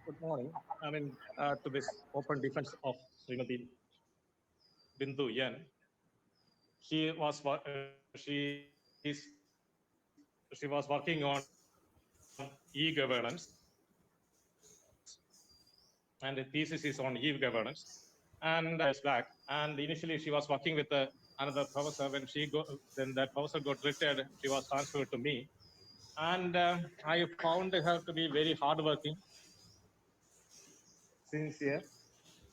Good morning. To this open defense of Srimati Bindu Yen. She was she was working on e-governance, and the thesis is on e-governance. And years back, and initially she was working with another professor. When then that professor got retired, she was transferred to me, and I found her to be very hardworking, sincere,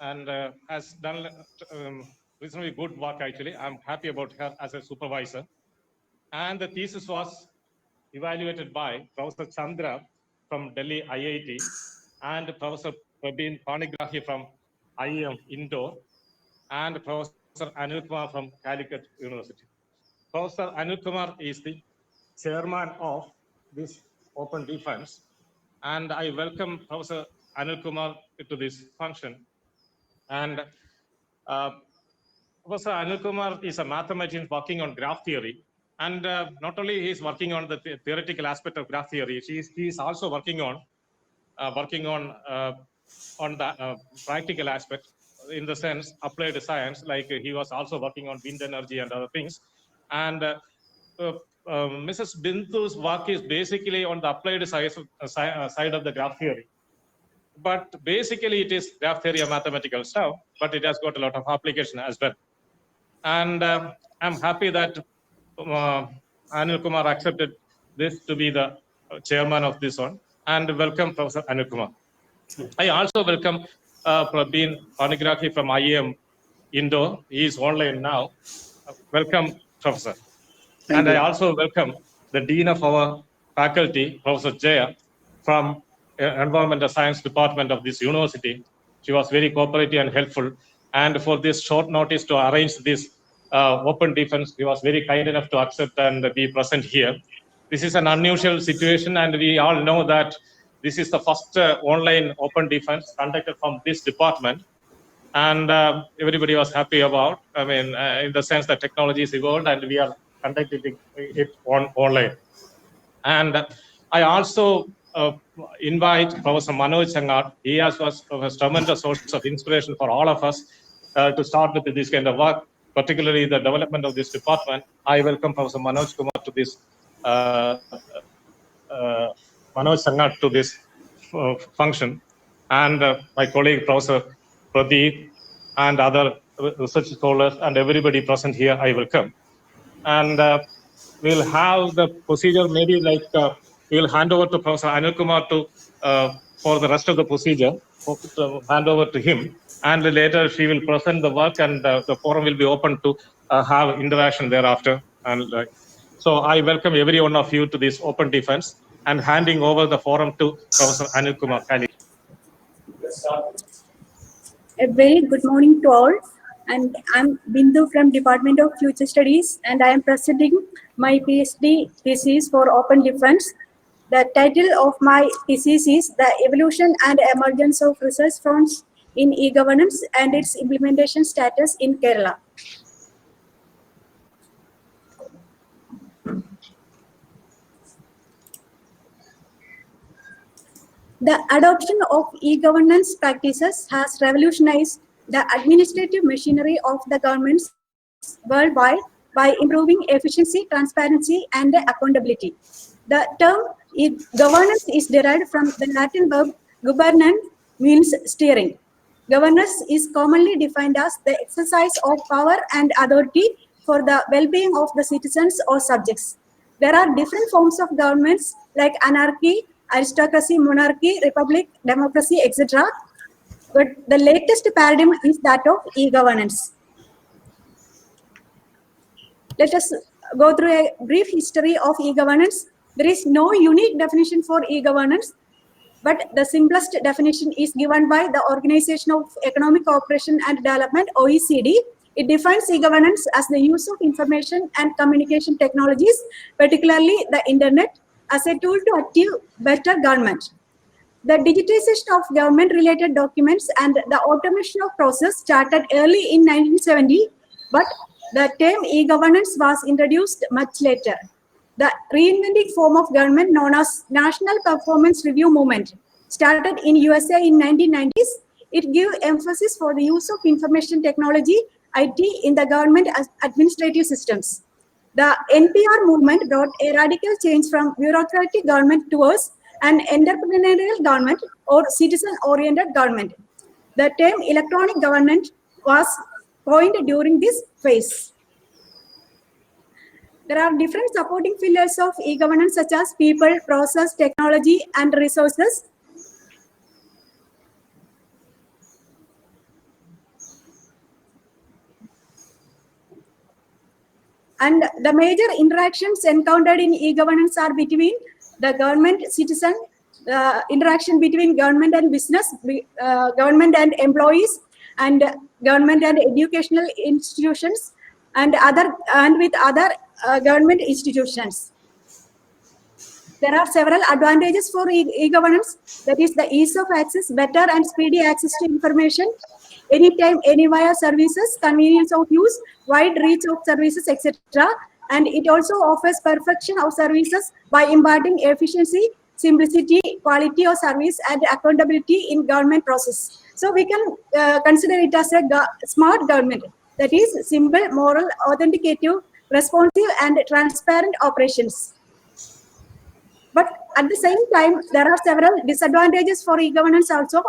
and has done reasonably good work. Actually, I'm happy about her as a supervisor. And the thesis was evaluated by Professor Chandra from Delhi IIT and Professor Prabin Panigrahi from IIM Indore and Professor Anil Kumar from Calicut University. Professor Anil Kumar is the chairman of this open defense, and I welcome Professor Anil Kumar to this function. And Professor Anil Kumar is a mathematician working on graph theory. And not only he is working on the theoretical aspect of graph theory, he is also working on the practical aspect, in the sense applied science. Like he was also working on wind energy and other things. And Mrs. Bindu's work is basically on the applied side of the graph theory. But basically, it is graph theory of mathematical stuff, but it has got a lot of application as well. And I'm happy that Anil Kumar accepted this to be the chairman of this one. And welcome, Professor Anil Kumar. I also welcome Prabin Panigrahi from IIM Indore. He is online now. Welcome, Professor. Thank you. I also welcome the Dean of our faculty, Professor Jaya, from Environmental Science Department of this university. She was very cooperative and helpful. And for this short notice to arrange this open defense, he was very kind enough to accept and be present here. This is an unusual situation, and we all know that this is the first online open defense conducted from this department. And everybody was happy about, in the sense that technology is evolved and we are conducting it online. And I also invite Professor Manoj Sangat. He was a tremendous source of inspiration for all of us to start with this kind of work, particularly the development of this department. I welcome Professor Manoj Kumar to this, Manoj Sangat to this function, and my colleague Professor Pradeep and other research scholars and everybody present here, I welcome. And we'll have the procedure, maybe like we'll hand over to Professor Anil Kumar to for the rest of the procedure, to hand over to him, and later she will present the work, and the forum will be open to have interaction thereafter. And so I welcome every one of you to this open defense, and handing over the forum to Professor Anil Kumar. A very good morning to all, and I'm Bindu from Department of Future Studies, and I am presenting my PhD thesis for open defense. The title of my thesis is The Evolution and Emergence of Research Fronts in E-Governance and its Implementation Status in Kerala. The adoption of e-governance practices has revolutionized the administrative machinery of the governments worldwide by improving efficiency, transparency, and accountability. The term governance is derived from the Latin verb gubernare, means steering. Governance is commonly defined as the exercise of power and authority for the well-being of the citizens or subjects. There are different forms of governments like anarchy, aristocracy, monarchy, republic, democracy, etc. But the latest paradigm is that of e-governance. Let us go through a brief history of e-governance. There is no unique definition for e-governance, but the simplest definition is given by the Organization of Economic Cooperation and Development, OECD. It defines e-governance as the use of information and communication technologies, particularly the internet, as a tool to achieve better government. The digitization of government-related documents and the automation of process started early in 1970, but the term e-governance was introduced much later. The reinventing form of government known as National Performance Review Movement started in USA in 1990s. It gave emphasis for the use of information technology, IT, in the government administrative systems. The NPR movement brought a radical change from bureaucratic government towards an entrepreneurial government or citizen-oriented government. The term electronic government was coined during this phase. There are different supporting pillars of e-governance such as people, process, technology, and resources. And the major interactions encountered in e-governance are between the government, citizen, interaction between government and business, government and employees, and government and educational institutions, and with other government institutions. There are several advantages for e-governance. That is the ease of access, better and speedy access to information, anytime, anywhere services, convenience of use, wide reach of services, etc. And it also offers perfection of services by imparting efficiency, simplicity, quality of service, and accountability in government process. So we can consider it as a smart government. That is simple, moral, authenticative, responsive, and transparent operations. But at the same time, there are several disadvantages for e-governance also.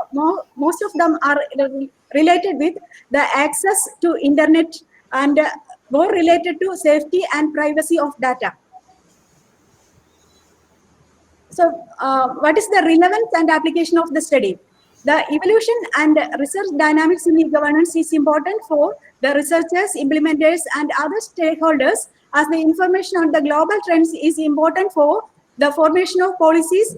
Most of them are related with the access to internet and more related to safety and privacy of data. So what is the relevance and application of the study? The evolution and research dynamics in e-governance is important for the researchers, implementers, and other stakeholders, as the information on the global trends is important for the formation of policies,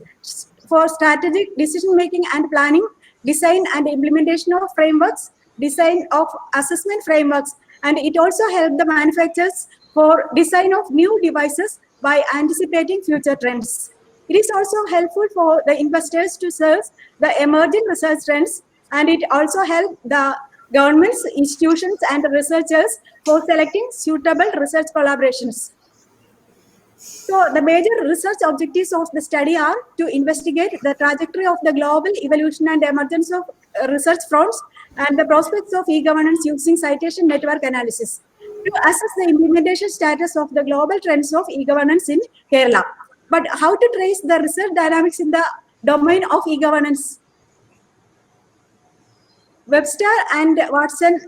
for strategic decision-making and planning, design and implementation of frameworks, design of assessment frameworks, and it also helps the manufacturers for design of new devices by anticipating future trends. It is also helpful for the investors to search the emerging research trends, and it also helps the governments, institutions, and researchers for selecting suitable research collaborations. So the major research objectives of the study are to investigate the trajectory of the global evolution and emergence of research fronts and the prospects of e-governance using citation network analysis, to assess the implementation status of the global trends of e-governance in Kerala. But how to trace the research dynamics in the domain of e-governance? Webster and Watson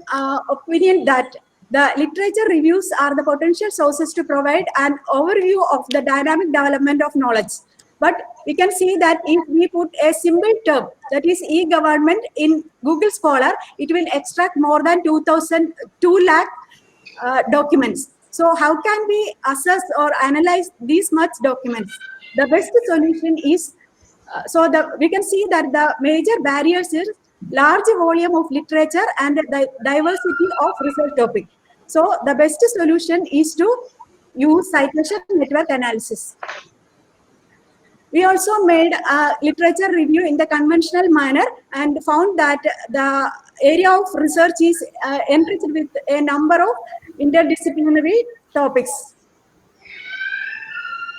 opinion that the literature reviews are the potential sources to provide an overview of the dynamic development of knowledge. But we can see that if we put a simple term, that is e-government, in Google Scholar, it will extract more than 2 lakh documents. So how can we assess or analyze these much documents? The best solution is, we can see that the major barriers is large volume of literature and the diversity of research topic. So the best solution is to use citation network analysis. We also made a literature review in the conventional manner and found that the area of research is enriched with a number of interdisciplinary topics.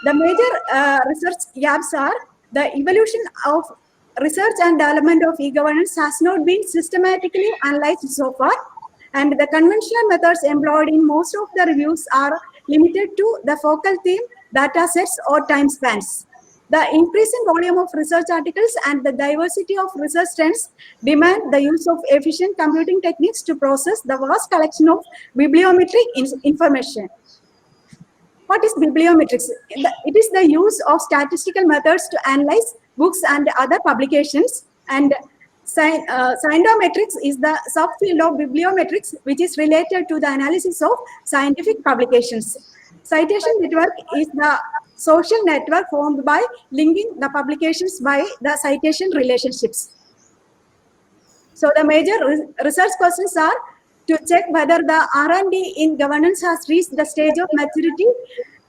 The major research gaps are the evolution of research and development of e-governance has not been systematically analyzed so far, and the conventional methods employed in most of the reviews are limited to the focal theme, data sets, or time spans. The increasing volume of research articles and the diversity of research trends demand the use of efficient computing techniques to process the vast collection of bibliometric information. What is bibliometrics? It is the use of statistical methods to analyze books and other publications, and scientometrics is the subfield of bibliometrics, which is related to the analysis of scientific publications. Citation network is the social network formed by linking the publications by the citation relationships. So the major research questions are to check whether the R&D in governance has reached the stage of maturity,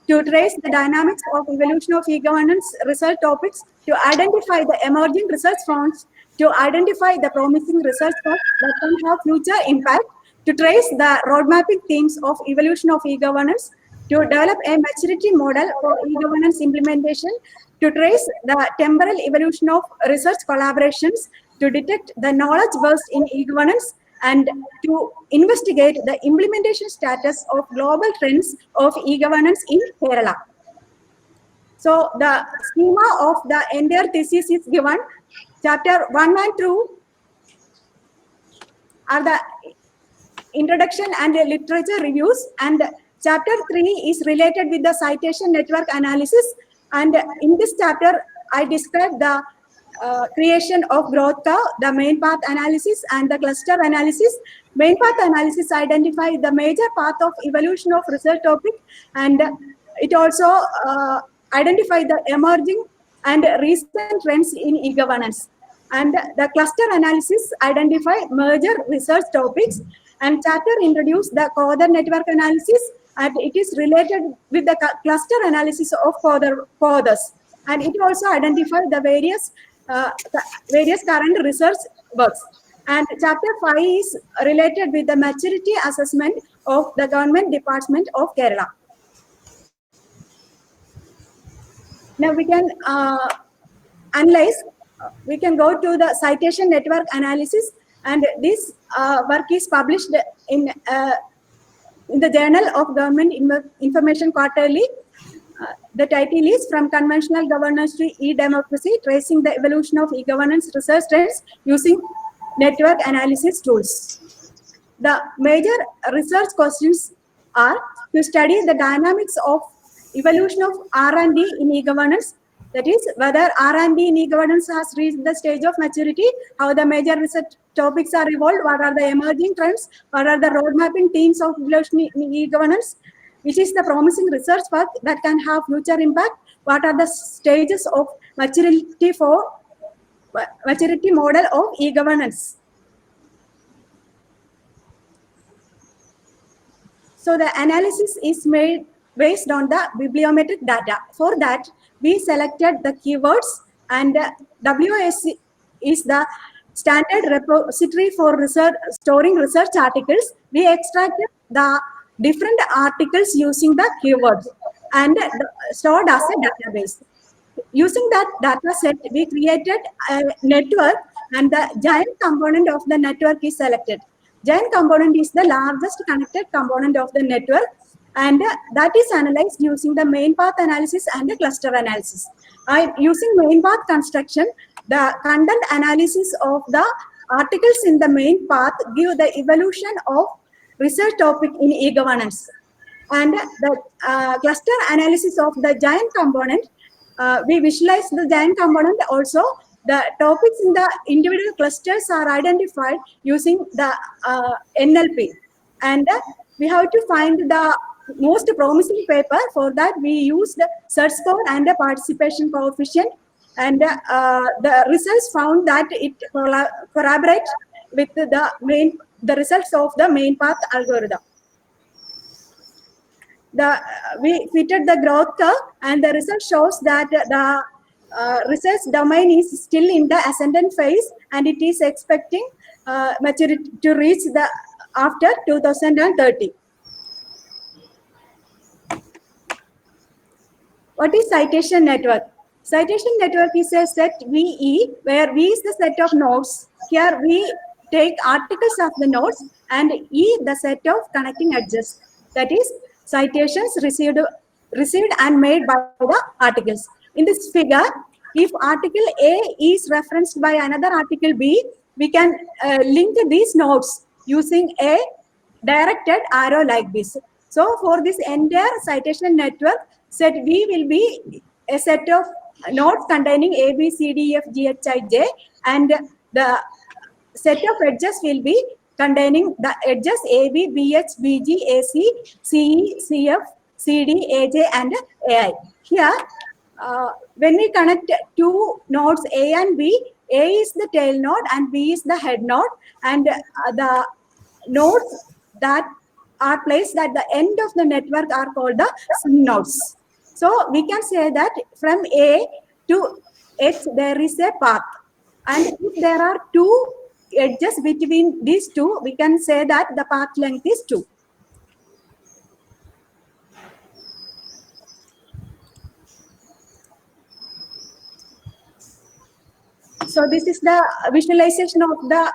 to trace the dynamics of evolution of e-governance research topics, to identify the emerging research fronts, to identify the promising research paths that can have future impact, to trace the road mapping themes of evolution of e-governance, to develop a maturity model for e-governance implementation, to trace the temporal evolution of research collaborations, to detect the knowledge burst in e-governance, and to investigate the implementation status of global trends of e-governance in Kerala. So the schema of the entire thesis is given. Chapter 1 and 2 are the introduction and literature reviews, and chapter 3 is related with the citation network analysis. And in this chapter, I describe the creation of growth curve, the main path analysis, and the cluster analysis. Main path analysis identifies the major path of evolution of research topic, and it also identifies the emerging and recent trends in e-governance. And the cluster analysis identify major research topics, and chapter introduce the co-author network analysis, and it is related with the cluster analysis of co-authors, and it also identify the various current research works. And chapter 5 is related with the maturity assessment of the Government Department of Kerala. Now we can analyze. We can go to the citation network analysis, and this work is published in the Journal of Government Information Quarterly. The title is From Conventional Governance to E-Democracy, Tracing the Evolution of E-Governance Research Trends Using Network Analysis Tools. The major research questions are to study the dynamics of evolution of R&D in e-governance, that is, whether R&D in e-governance has reached the stage of maturity, how the major research topics are evolved, what are the emerging trends, what are the road mapping themes of evolution in e-governance, which is the promising research work that can have future impact, what are the stages of maturity model of e-governance. So the analysis is made based on the bibliometric data. For that, we selected the keywords, and WAS is the standard repository for storing research articles. We extracted the different articles using the keywords and stored as a database. Using that data set, we created a network, and the giant component of the network is selected. Giant component is the largest connected component of the network, and that is analyzed using the main path analysis and the cluster analysis. Using main path construction, the content analysis of the articles in the main path give the evolution of research topic in e-governance. And the cluster analysis of the giant component, we visualize the giant component also. The topics in the individual clusters are identified using the NLP, and we have to find the most promising paper. For that, we use the search score and the participation coefficient, and the results found that it corroborates with the results of the main path algorithm. We fitted the growth curve, and the result shows that the research domain is still in the ascendant phase, and it is expecting maturity to reach the after 2030. What is citation network? Citation network is a set VE, where V is the set of nodes. Here we take articles of the nodes, and E the set of connecting edges. That is, citations received and made by the articles. In this figure, if article A is referenced by another article B, we can link these nodes using a directed arrow like this. So for this entire citation network, set V will be a set of nodes containing A, B, C, D, F, G, H, I, J, and the set of edges will be containing the edges A, B, B, H, B, G, A, C, C, E, C, F, C, D, A, J, and A, I. Here, when we connect two nodes A and B, A is the tail node and B is the head node, and the nodes that are placed at the end of the network are called the nodes. So we can say that from A to H there is a path, and if there are two edges between these two, we can say that the path length is 2. So this is the visualization of the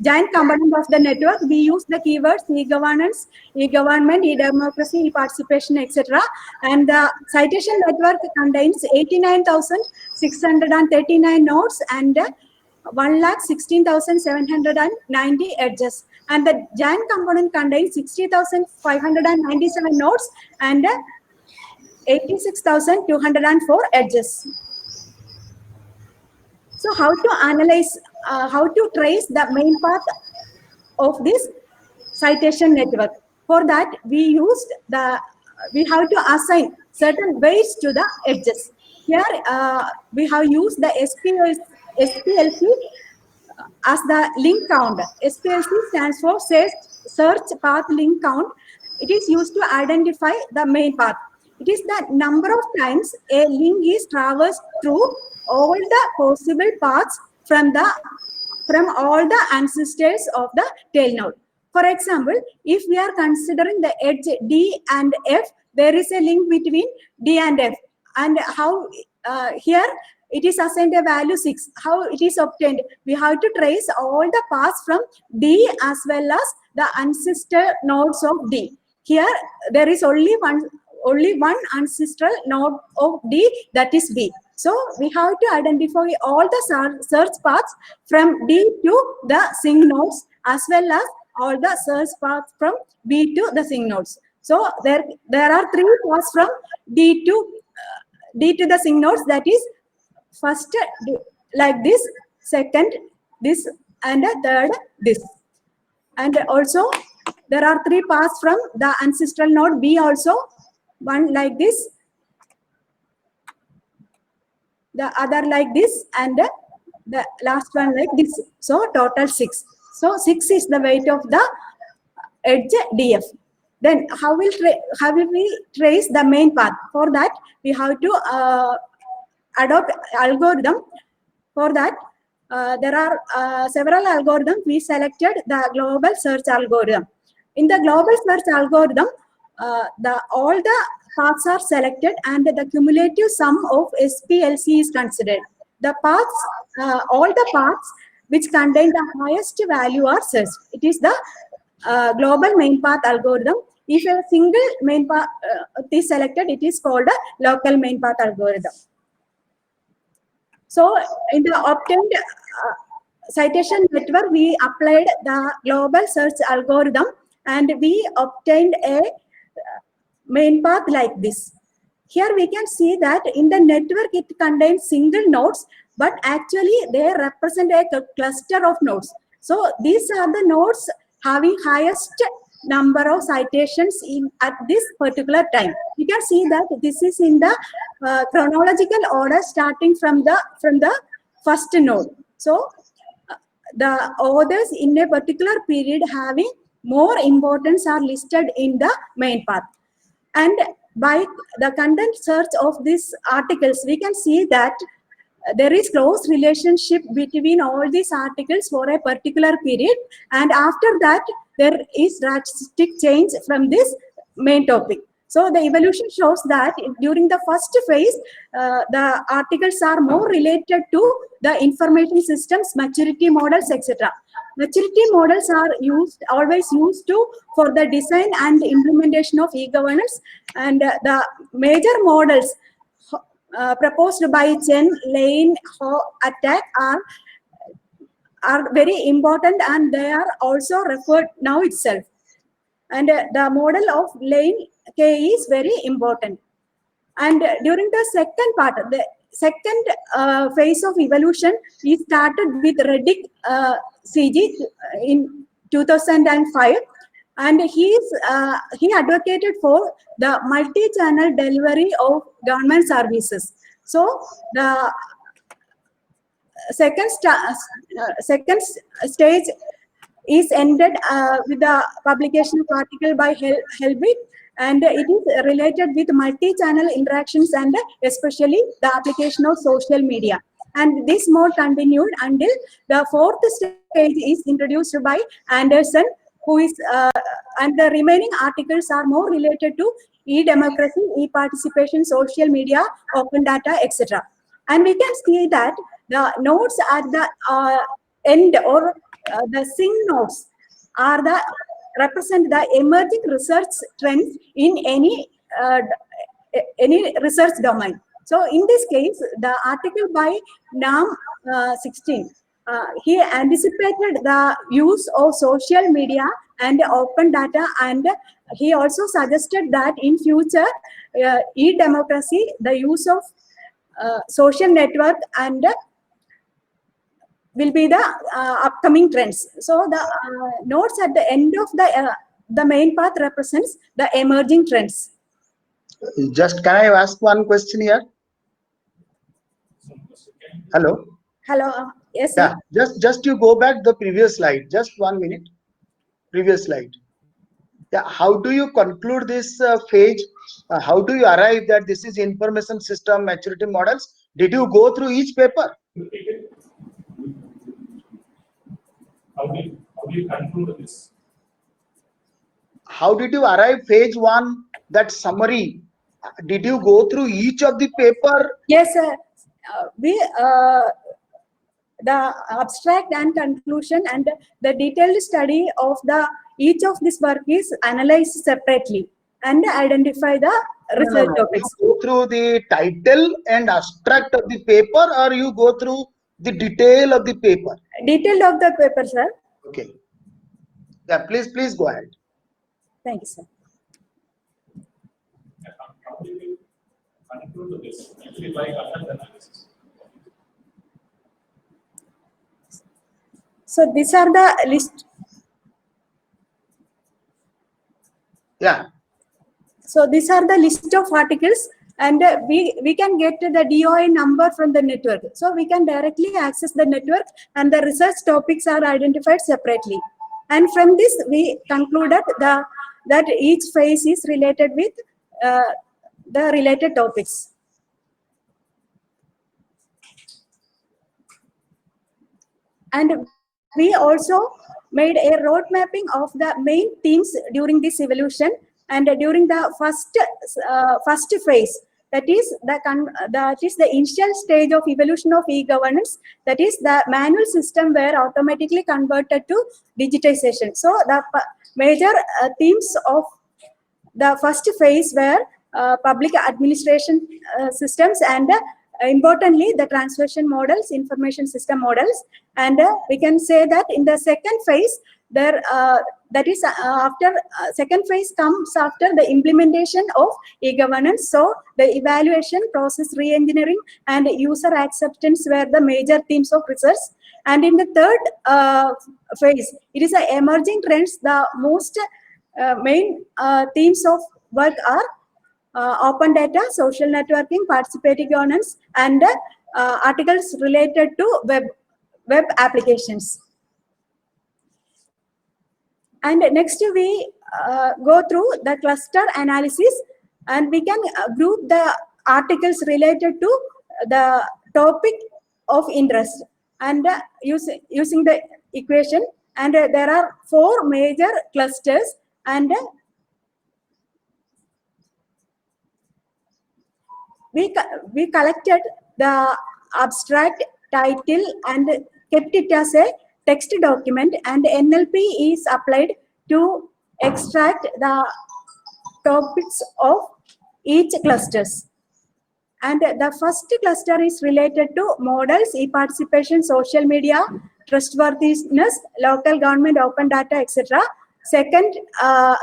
giant component of the network. We use the keywords e-governance, e-government, e-democracy, e-participation, etc. And the citation network contains 89,639 nodes and 1,16,790 edges. And the giant component contains 60,597 nodes and 86,204 edges. So how to analyze, how to trace the main path of this citation network? For that, we have to assign certain weights to the edges. Here, we have used the SPLC as the link count. SPLC stands for Search Path Link Count. It is used to identify the main path. It is the number of times a link is traversed through all the possible paths from all the ancestors of the tail node. For example, if we are considering the edge D and F, there is a link between D and F. And how here it is assigned a value 6. How it is obtained? We have to trace all the paths from D as well as the ancestor nodes of D. Here there is only one ancestral node of D, that is B. So we have to identify all the search paths from D to the sync nodes as well as all the search paths from B to the sync nodes. So there are 3 paths from D to the sync nodes, that is first like this, second this, and third this. And also there are 3 paths from the ancestral node B also, one like this, the other like this, and the last one like this. So total 6. So 6 is the weight of the edge DF. Then how will we trace the main path? For that, we have to adopt algorithm. For that, there are several algorithms. We selected the global search algorithm. In the global search algorithm, all the paths are selected and the cumulative sum of SPLC is considered. The paths, all the paths which contain the highest value are searched. It is the global main path algorithm. If a single main path is selected, it is called a local main path algorithm. So in the obtained citation network, we applied the global search algorithm and we obtained a main path like this. Here we can see that in the network it contains single nodes, but actually they represent a cluster of nodes. So these are the nodes having highest number of citations at this particular time. You can see that this is in the chronological order starting from the first node. So the orders in a particular period having more importance are listed in the main path. And by the content search of these articles, we can see that there is close relationship between all these articles for a particular period, and after that there is drastic change from this main topic. So the evolution shows that during the first phase, the articles are more related to the information systems, maturity models, etc. Maturity models are always used for the design and implementation of e-governance, and the major models proposed by Chen, Lane, Ho, Attack are very important, and they are also referred now itself. And the model of Lane K is very important. And during the second part, the second phase of evolution, we started with Reddick CG in 2005, and he advocated for the multi-channel delivery of government services. So the second stage is ended with the publication of article by Helbig, and it is related with multi-channel interactions and especially the application of social media. And this mode continued until the fourth stage is introduced by Anderson, who is, and the remaining articles are more related to e-democracy, e-participation, social media, open data, etc. And we can see that the nodes at the end, or the sing nodes, are the represent the emerging research trends in any research domain. So in this case, the article by NAM 16, he anticipated the use of social media and open data, and he also suggested that in future, e-democracy, the use of social network and will be the upcoming trends. So the nodes at the end of the main path represents the emerging trends. Just can I ask one question here? Hello. Hello. Yes. Yeah. Just you go back the previous slide. Just 1 minute. Previous slide. Yeah. How do you conclude this phase? How do you arrive that this is information system maturity models? Did you go through each paper? How do you conclude this? How did you arrive phase 1? That summary. Did you go through each of the paper? Yes, sir. The abstract and conclusion and the detailed study of each of this work is analyzed separately and identify the research topics. You go through the title and abstract of the paper, or you go through the detail of the paper? Detail of the paper, sir. Okay. Yeah, please go ahead. Thank you, sir. How do you conclude this? Actually, by analysis. So these are the list. Yeah. So these are the list of articles, and we can get the DOI number from the network. So we can directly access the network, and the research topics are identified separately. And from this, we concluded that each phase is related with the related topics. And we also made a road mapping of the main themes during this evolution, and during the first phase, that is the initial stage of evolution of e-governance, that is the manual system were automatically converted to digitization. So the major themes of the first phase were public administration systems, and importantly the translation models, information system models. And we can say that in the second phase, that is after second phase comes after the implementation of e-governance. So the evaluation, process re-engineering, and user acceptance were the major themes of research. And in the third phase, it is the emerging trends. The most main themes of work are open data, social networking, participatory governance, and articles related to web applications. And next we go through the cluster analysis, and we can group the articles related to the topic of interest, and using the equation. And there are 4 major clusters, and we collected the abstract title and kept it as a text document, and NLP is applied to extract the topics of each clusters. And the first cluster is related to models, e-participation, social media, trustworthiness, local government, open data, etc. Second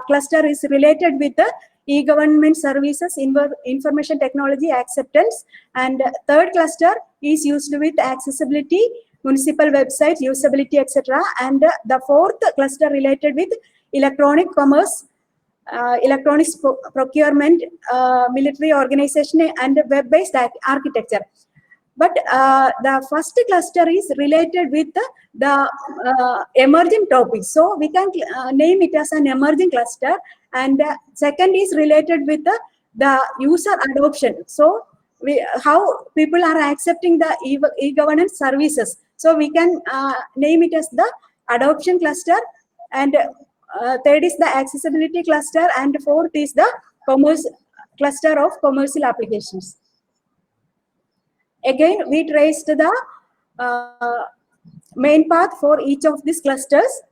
cluster is related with the e-government services, information technology, acceptance. And third cluster is used with accessibility, municipal websites, usability, etc. And the fourth cluster related with electronic commerce, electronics procurement, military organization, and web-based architecture. But the first cluster is related with the emerging topics. So we can name it as an emerging cluster. And second is related with the user adoption. So how people are accepting the e-governance services. So we can name it as the adoption cluster. And third is the accessibility cluster, and fourth is the commerce cluster of commercial applications. Again, we traced the main path for each of these clusters.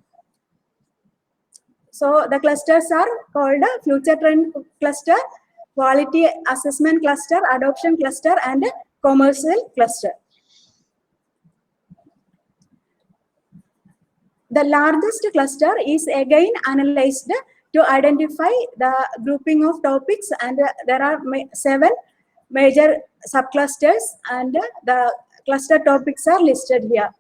So the clusters are called future trend cluster, quality assessment cluster, adoption cluster, and commercial cluster. The largest cluster is again analyzed to identify the grouping of topics, and there are 7 major subclusters, and the cluster topics are listed here.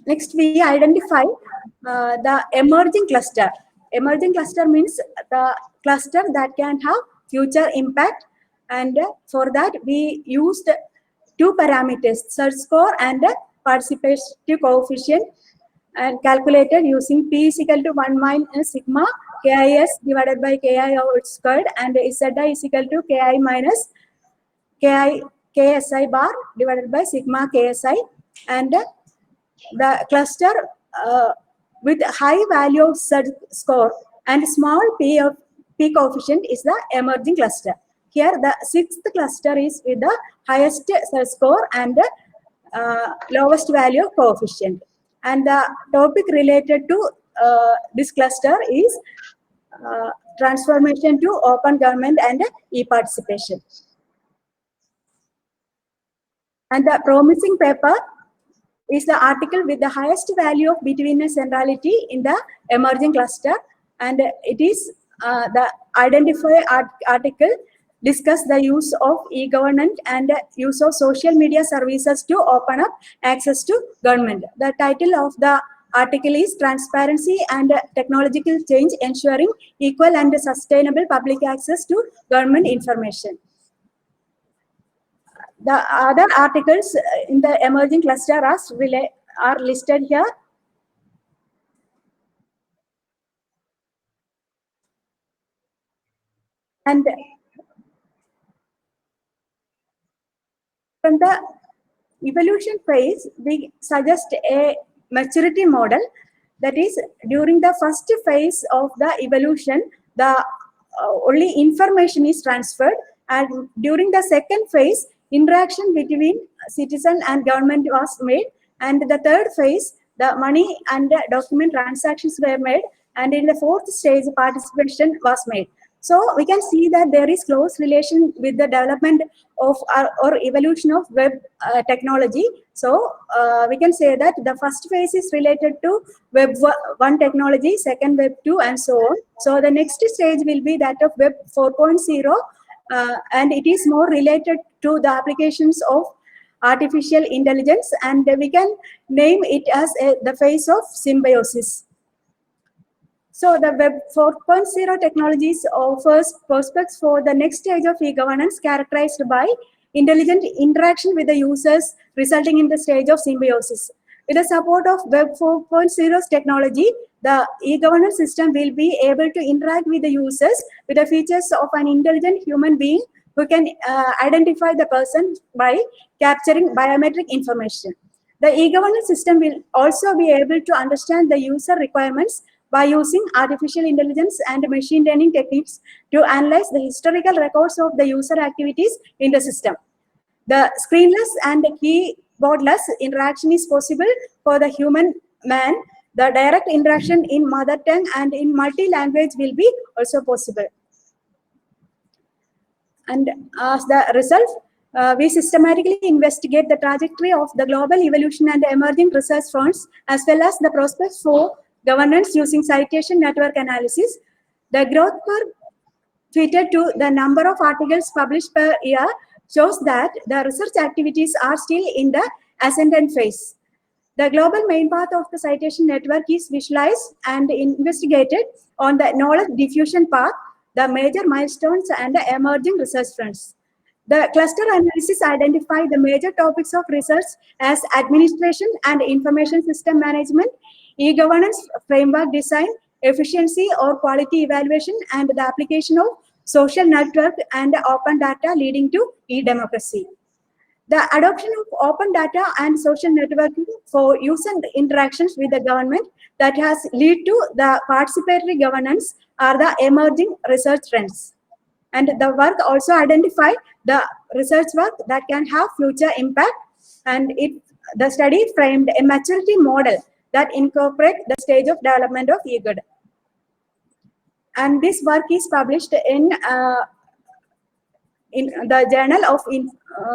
Next, we identify the emerging cluster. Emerging cluster means the cluster that can have future impact, and for that we used 2 parameters, search score and participative coefficient, and calculated using P is equal to 1 minus sigma KIS divided by KI whole squared, and ZI is equal to KI minus KSI bar divided by sigma KSI, and the cluster with high value of search score and small P coefficient is the emerging cluster. Here the 6th cluster is with the highest search score and lowest value of coefficient. And the topic related to this cluster is transformation to open government and e-participation. And the promising paper is the article with the highest value of betweenness centrality in the emerging cluster, and it is the identify article discuss the use of e-government and use of social media services to open up access to government. The title of the article is Transparency and Technological Change Ensuring Equal and Sustainable Public Access to Government Information. The other articles in the emerging cluster are listed here. And from the evolution phase, we suggest a maturity model. That is, during the first phase of the evolution, the only information is transferred, and during the second phase, interaction between citizen and government was made, and the third phase, the money and document transactions were made, and in the 4th stage, participation was made. So we can see that there is close relation with the development of or evolution of web technology. So we can say that the first phase is related to Web 1 technology, second Web 2, and so on. So the next stage will be that of Web 4.0, and it is more related to the applications of artificial intelligence, and we can name it as the phase of symbiosis. So the Web 4.0 technologies offers prospects for the next stage of e-governance characterized by intelligent interaction with the users, resulting in the stage of symbiosis. With the support of Web 4.0's technology, the e-governance system will be able to interact with the users with the features of an intelligent human being who can identify the person by capturing biometric information. The e-governance system will also be able to understand the user requirements by using artificial intelligence and machine learning techniques to analyze the historical records of the user activities in the system. The screenless and keyboardless interaction is possible for the human man. The direct interaction in mother tongue and in multi-language will be also possible. And as the result, we systematically investigate the trajectory of the global evolution and emerging research fronts, as well as the prospects for governance using citation network analysis. The growth curve fitted to the number of articles published per year shows that the research activities are still in the ascendant phase. The global main path of the citation network is visualized and investigated on the knowledge diffusion path, the major milestones, and the emerging research fronts. The cluster analysis identified the major topics of research as administration and information system management, e-governance framework design, efficiency or quality evaluation, and the application of social network and open data leading to e-democracy. The adoption of open data and social networking for user interactions with the government that has led to the participatory governance are the emerging research trends. And the work also identified the research work that can have future impact, and the study framed a maturity model that incorporates the stage of development of e-government. And this work is published in the Journal of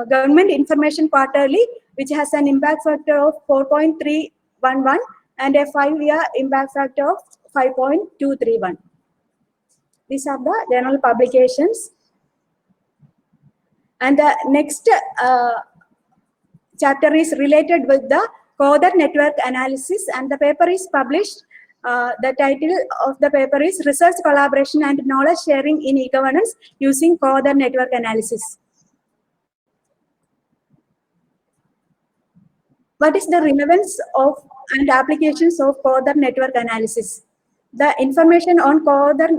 Government Information Quarterly, which has an impact factor of 4.311 and a 5-year impact factor of 5.231. These are the journal publications. And the next chapter is related with the co-author network analysis, and the paper is published. The title of the paper is Research Collaboration and Knowledge Sharing in E-Governance Using Co-author Network Analysis. What is the relevance of and applications of co-author network analysis? The information on co-author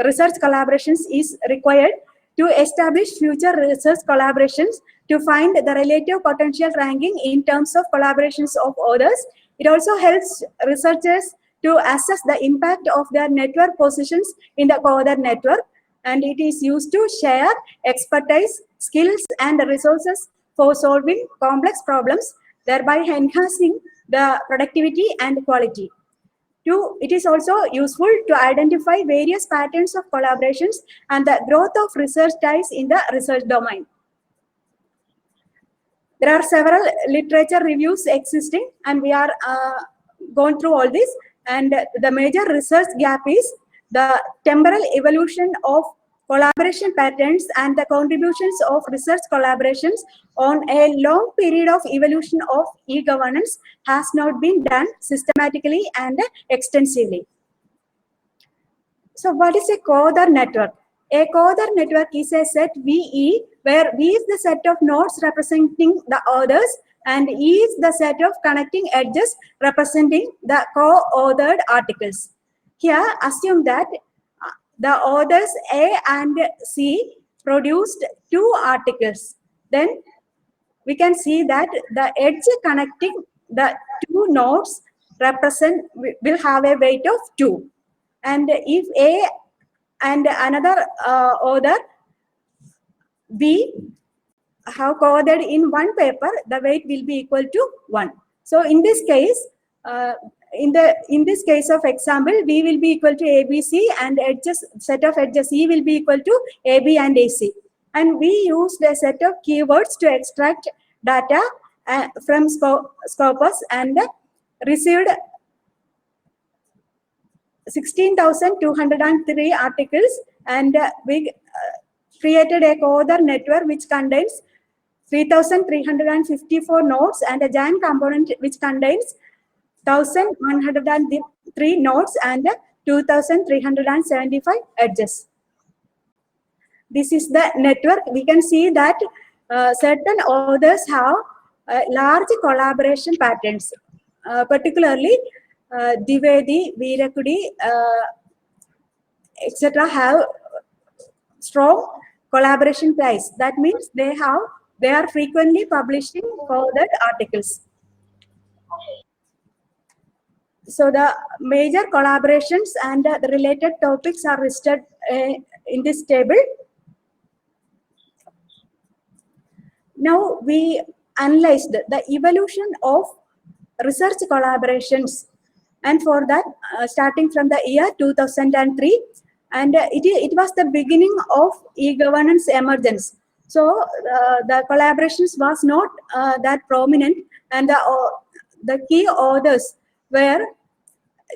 research collaborations is required to establish future research collaborations, to find the relative potential ranking in terms of collaborations of authors. It also helps researchers to assess the impact of their network positions in the co-author network, and it is used to share expertise, skills, and resources for solving complex problems, thereby enhancing the productivity and quality. It is also useful to identify various patterns of collaborations and the growth of research ties in the research domain. There are several literature reviews existing, and we are going through all this. And the major research gap is the temporal evolution of collaboration patterns and the contributions of research collaborations on a long period of evolution of e-governance has not been done systematically and extensively. So what is a co-author network? A co-author network is a set VE, where V is the set of nodes representing the authors and E is the set of connecting edges representing the co-authored articles. Here, assume that the authors A and C produced 2 articles. Then we can see that the edge connecting the 2 nodes will have a weight of 2. And if A and another author B have co-authored in one paper, the weight will be equal to 1. So in this case, in this case of example, B will be equal to ABC, and set of edges E will be equal to AB and AC. And we used a set of keywords to extract data from Scopus and received 16,203 articles, and we created a co-author network which contains 3,354 nodes and a giant component which contains 1,103 nodes and 2,375 edges. This is the network. We can see that certain authors have large collaboration patterns, particularly Dwivedi, Veerakudi, etc. have strong collaboration ties. That means they are frequently publishing co-authored articles. So the major collaborations and the related topics are listed in this table. Now we analyzed the evolution of research collaborations, and for that starting from the year 2003, and it was the beginning of e-governance emergence. So the collaborations was not that prominent, and the key authors were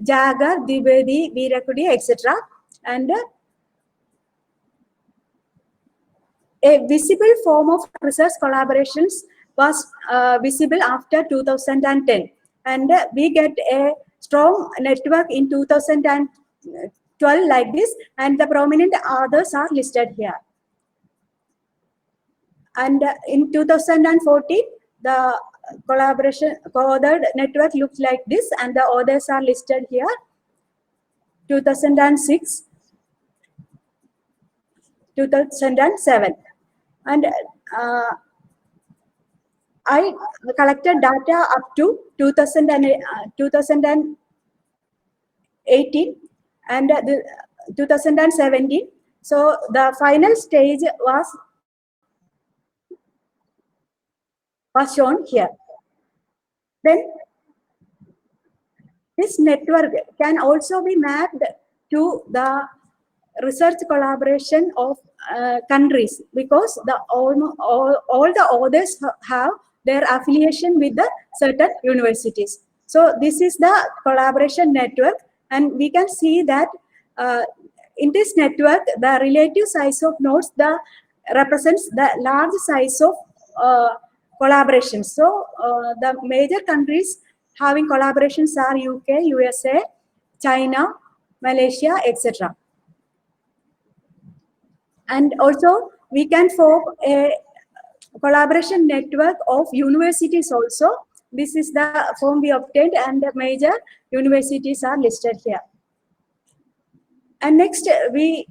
Jagar, Dwivedi, Veerakudi, etc. And a visible form of research collaborations was visible after 2010, and we get a strong network in 2012 like this, and the prominent authors are listed here. And in 2014, the co-authored network looks like this, and the authors are listed here. 2006, 2007, and I collected data up to 2018 and 2017. So the final stage was was shown here. Then this network can also be mapped to the research collaboration of countries, because all the authors have their affiliation with the certain universities. So this is the collaboration network, and we can see that in this network, the relative size of nodes represents the large size of collaborations. So the major countries having collaborations are UK, USA, China, Malaysia, etc. And also we can form a collaboration network of universities also. This is the form we obtained, and the major universities are listed here. And next we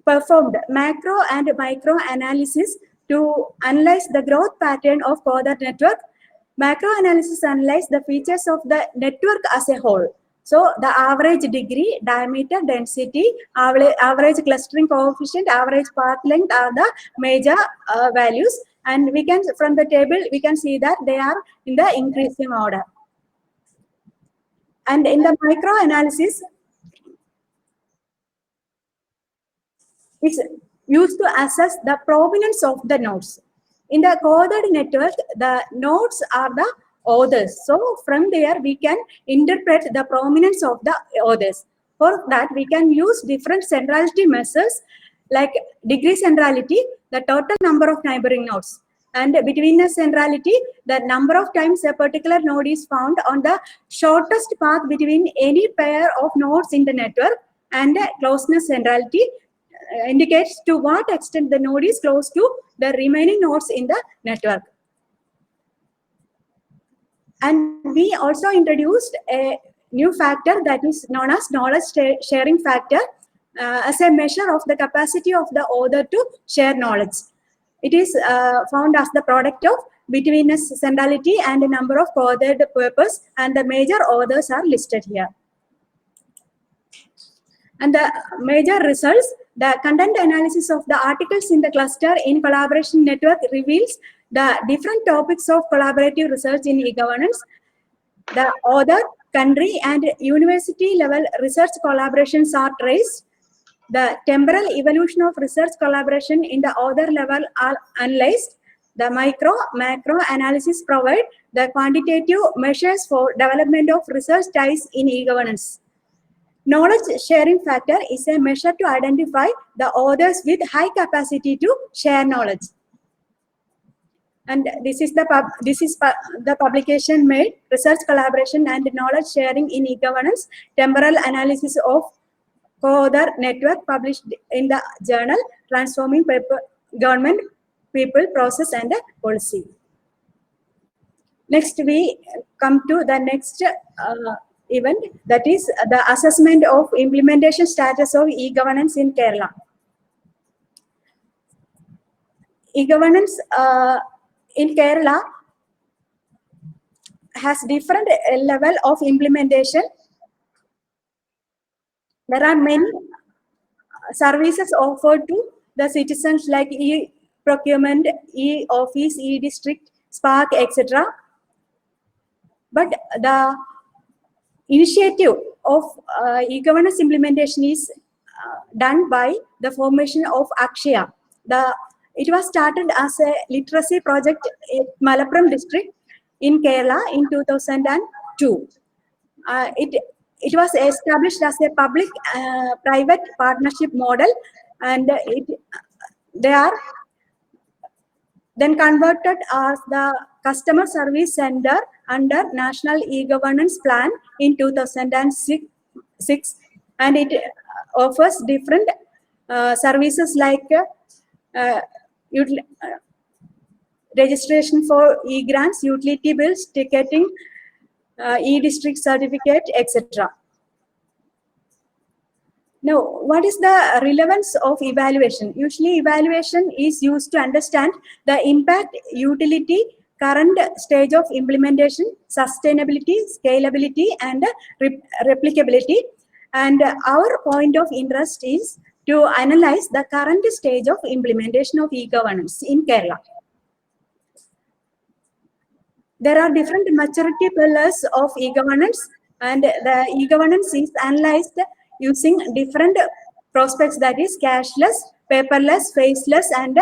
performed macro and micro analysis to analyze the growth pattern of further network. Macro analysis analyzes the features of the network as a whole. So the average degree, diameter, density, average clustering coefficient, average path length are the major values. And we can, from the table, we can see that they are in the increasing order. And in the micro analysis, it's used to assess the provenance of the nodes. In the co-authored network, the nodes are the authors. So from there, we can interpret the provenance of the authors. For that, we can use different centrality measures like degree centrality, the total number of neighboring nodes. And betweenness centrality, the number of times a particular node is found on the shortest path between any pair of nodes in the network. And closeness centrality indicates to what extent the node is close to the remaining nodes in the network. And we also introduced a new factor that is known as knowledge sharing factor as a measure of the capacity of the author to share knowledge. It is found as the product of betweenness centrality and the number of co-authored papers, and the major authors are listed here. And the major results, the content analysis of the articles in the cluster in collaboration network reveals the different topics of collaborative research in e-governance. The author, country, and university level research collaborations are traced. The temporal evolution of research collaboration in the author level are analyzed. The micro, macro analysis provide the quantitative measures for development of research ties in e-governance. Knowledge sharing factor is a measure to identify the authors with high capacity to share knowledge. And this is the publication made, Research Collaboration and Knowledge Sharing in E-Governance, Temporal Analysis of Co-Author Network, published in the journal Transforming Government, People, Process and Policy. Next, we come to the next event, that is the assessment of implementation status of e-governance in Kerala. E-governance in Kerala has different level of implementation. There are many services offered to the citizens like e-procurement, e-office, e-district, Spark, etc. But the initiative of e-governance implementation is done by the formation of Akshaya. It was started as a literacy project in Malappuram district in Kerala in 2002. It was established as a public-private partnership model, and they are then converted as the customer service center under National E-Governance Plan in 2006, and it offers different services like registration for e-grants, utility bills, ticketing, e-district certificate, etc. Now, what is the relevance of evaluation? Usually, evaluation is used to understand the impact, utility, current stage of implementation, sustainability, scalability, and replicability. And our point of interest is to analyze the current stage of implementation of e-governance in Kerala. There are different maturity pillars of e-governance, and the e-governance is analyzed using different prospects, that is cashless, paperless, faceless, and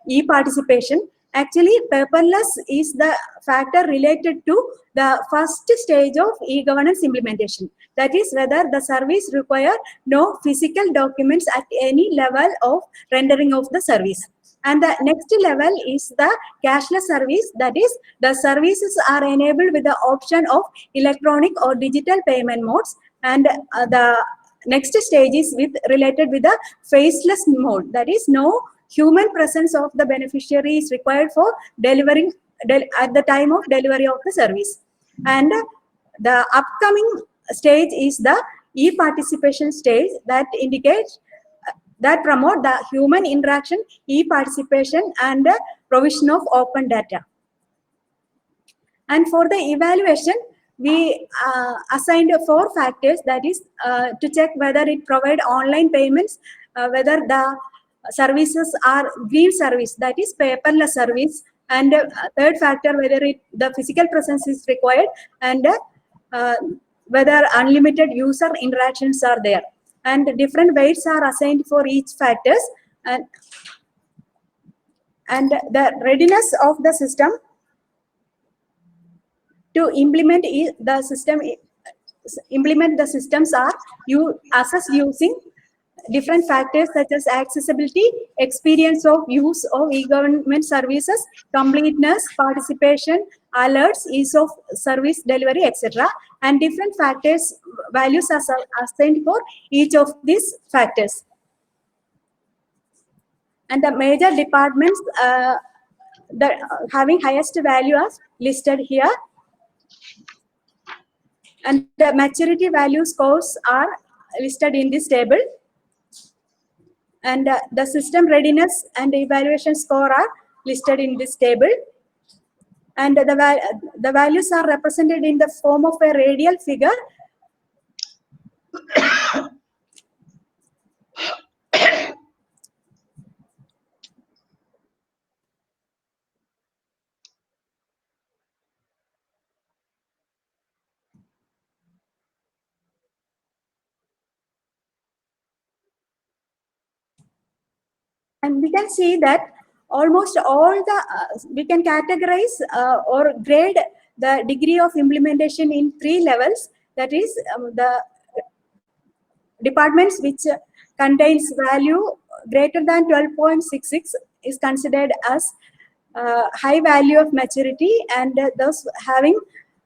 e-participation. Actually, paperless is the factor related to the first stage of e-governance implementation. That is whether the service require no physical documents at any level of rendering of the service. And the next level is the cashless service. That is, the services are enabled with the option of electronic or digital payment modes. And the next stage is related with the faceless mode. That is, no human presence of the beneficiary is required for delivering at the time of delivery of the service. And the upcoming stage is the e-participation stage, that indicates that promote the human interaction, e-participation, and provision of open data. And for the evaluation, we assigned 4 factors, that is to check whether it provide online payments, whether the services are green service, that is paperless service, and third factor, whether the physical presence is required, and whether unlimited user interactions are there. And different weights are assigned for each factors, and the readiness of the system to implement the systems are assessed using different factors such as accessibility, experience of use of e-government services, completeness, participation, alerts, ease of service delivery, etc. And different factors, values are assigned for each of these factors. And the major departments that having highest value are listed here. And the maturity value scores are listed in this table. And the system readiness and evaluation score are listed in this table. And the values are represented in the form of a radial figure. And we can see that almost all the, we can categorize or grade the degree of implementation in 3 levels. That is, the departments which contains value greater than 12.66 is considered as high value of maturity, and those having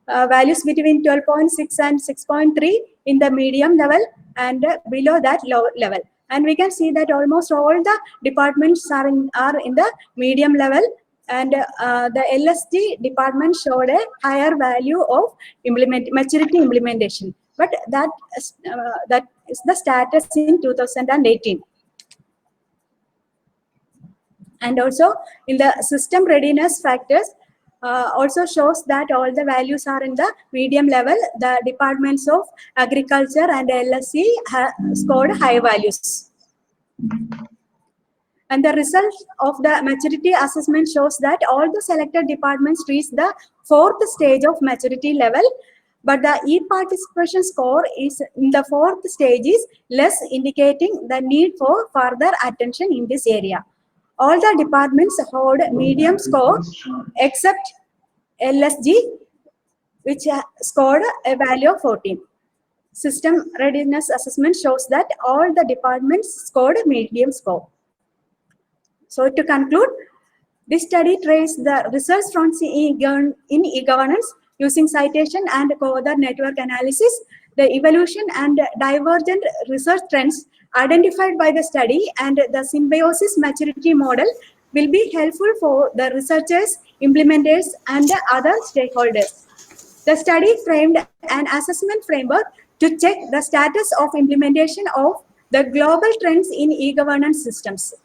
values between 12.6 and 6.3 in the medium level, and below that low level. And we can see that almost all the departments are in the medium level, and the LSG department showed a higher value of maturity implementation. But that is the status in 2018. And also in the system readiness factors also shows that all the values are in the medium level. The departments of agriculture and LSC scored high values. And the result of the maturity assessment shows that all the selected departments reach the 4th stage of maturity level, but the e-participation score is in the 4th stage is less, indicating the need for further attention in this area. All the departments hold medium score except LSG, which scored a value of 14. System readiness assessment shows that all the departments scored medium score. So to conclude, this study traced the results from in e-governance using citation and co-author network analysis, the evolution and divergent research trends identified by the study, and the symbiosis maturity model will be helpful for the researchers, implementers, and the other stakeholders. The study framed an assessment framework to check the status of implementation of the global trends in e-governance systems.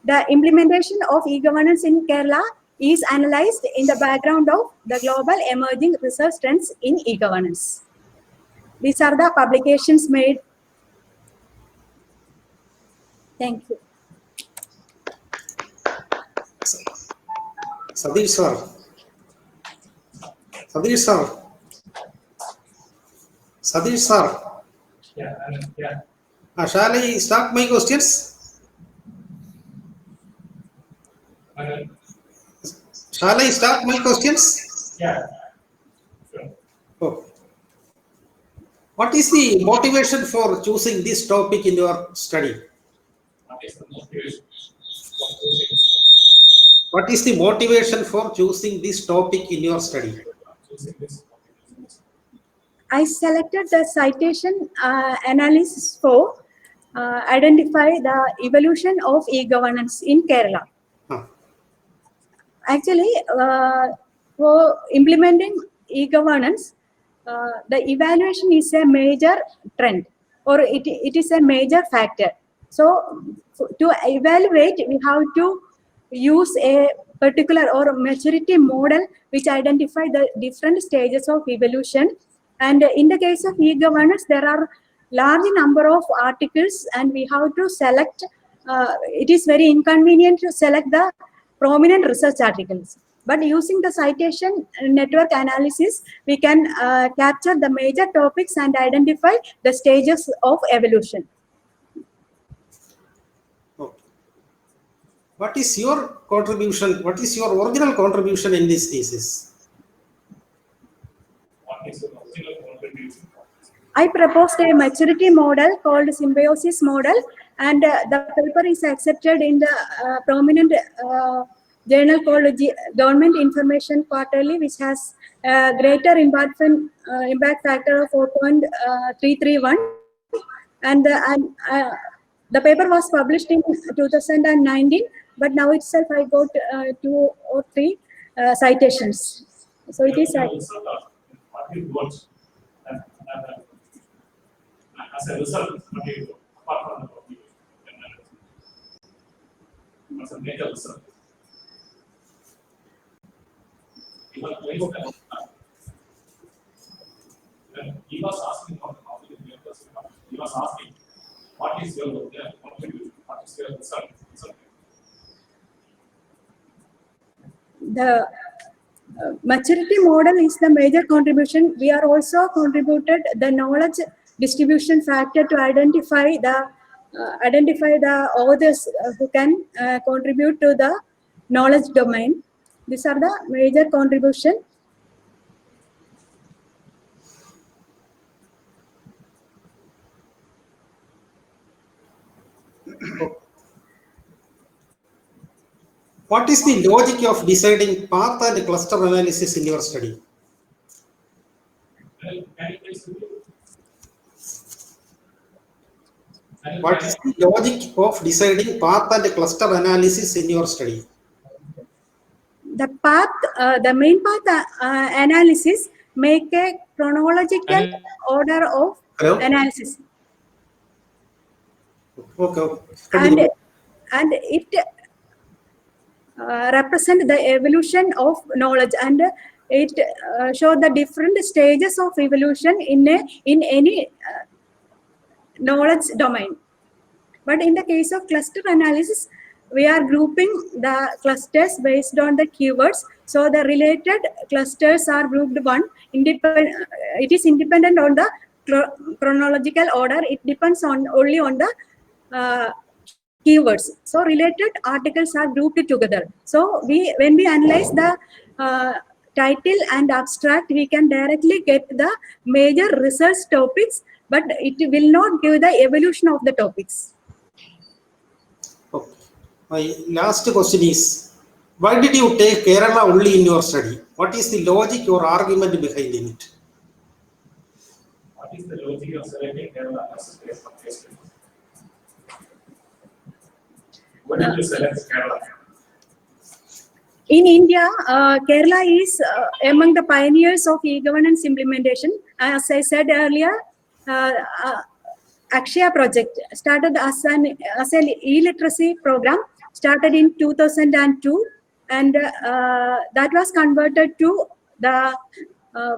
The implementation of e-governance in Kerala is analyzed in the background of the global emerging research trends in e-governance. These are the publications made. Thank you. Sadiq sir. Sadish sir. Sadish sir. Yeah. Shall I start my questions? Shall I start my questions? Yeah. Sure. Oh. What is the motivation for choosing this topic in your study? What is the motivation for choosing this What is the motivation for choosing this topic in your study? I selected the citation analysis for identify the evolution of e-governance in Kerala. Huh. Actually, for implementing e-governance, the evaluation is a major trend, or it is a major factor. So to evaluate, we have to use a particular or maturity model which identify the different stages of evolution. And in the case of e-governance, there are large number of articles, and we have to select. It is very inconvenient to select the prominent research articles. But using the citation network analysis, we can capture the major topics and identify the stages of evolution. Okay. What is your contribution? What is your original contribution in this thesis? What is the original contribution? I proposed a maturity model called symbiosis model, and the paper is accepted in the prominent journal called Government Information Quarterly, which has greater impact factor of 4.331, and the paper was published in 2019, but now itself I got 2 or 3 citations. So it is. What you got as a result, what you got apart from the topic, what's a major result? He was asking on the topic, he was asking, what is your contribution? What is your result? The maturity model is the major contribution. We are also contributed the knowledge distribution factor to identify the authors who can contribute to the knowledge domain. These are the major contribution. What is the logic of deciding path and cluster analysis in your study? What is the logic of deciding path and cluster analysis in your study? The main path analysis make a chronological order of Hello? analysis. Okay. And it represent the evolution of knowledge, and it show the different stages of evolution in any knowledge domain. But in the case of cluster analysis, we are grouping the clusters based on the keywords. So the related clusters are grouped it is independent on the chronological order. It depends only on the keywords. So related articles are grouped together. So when we analyze the title and abstract, we can directly get the major research topics, but it will not give the evolution of the topics. Okay. My last question is, why did you take Kerala only in your study? What is the logic or argument behind it? What is the logic of selecting Kerala as a place of case? What did you select Kerala? In India, Kerala is among the pioneers of e-governance implementation. As I said earlier, Akshaya project started as an e-literacy program, started in 2002, and that was converted to the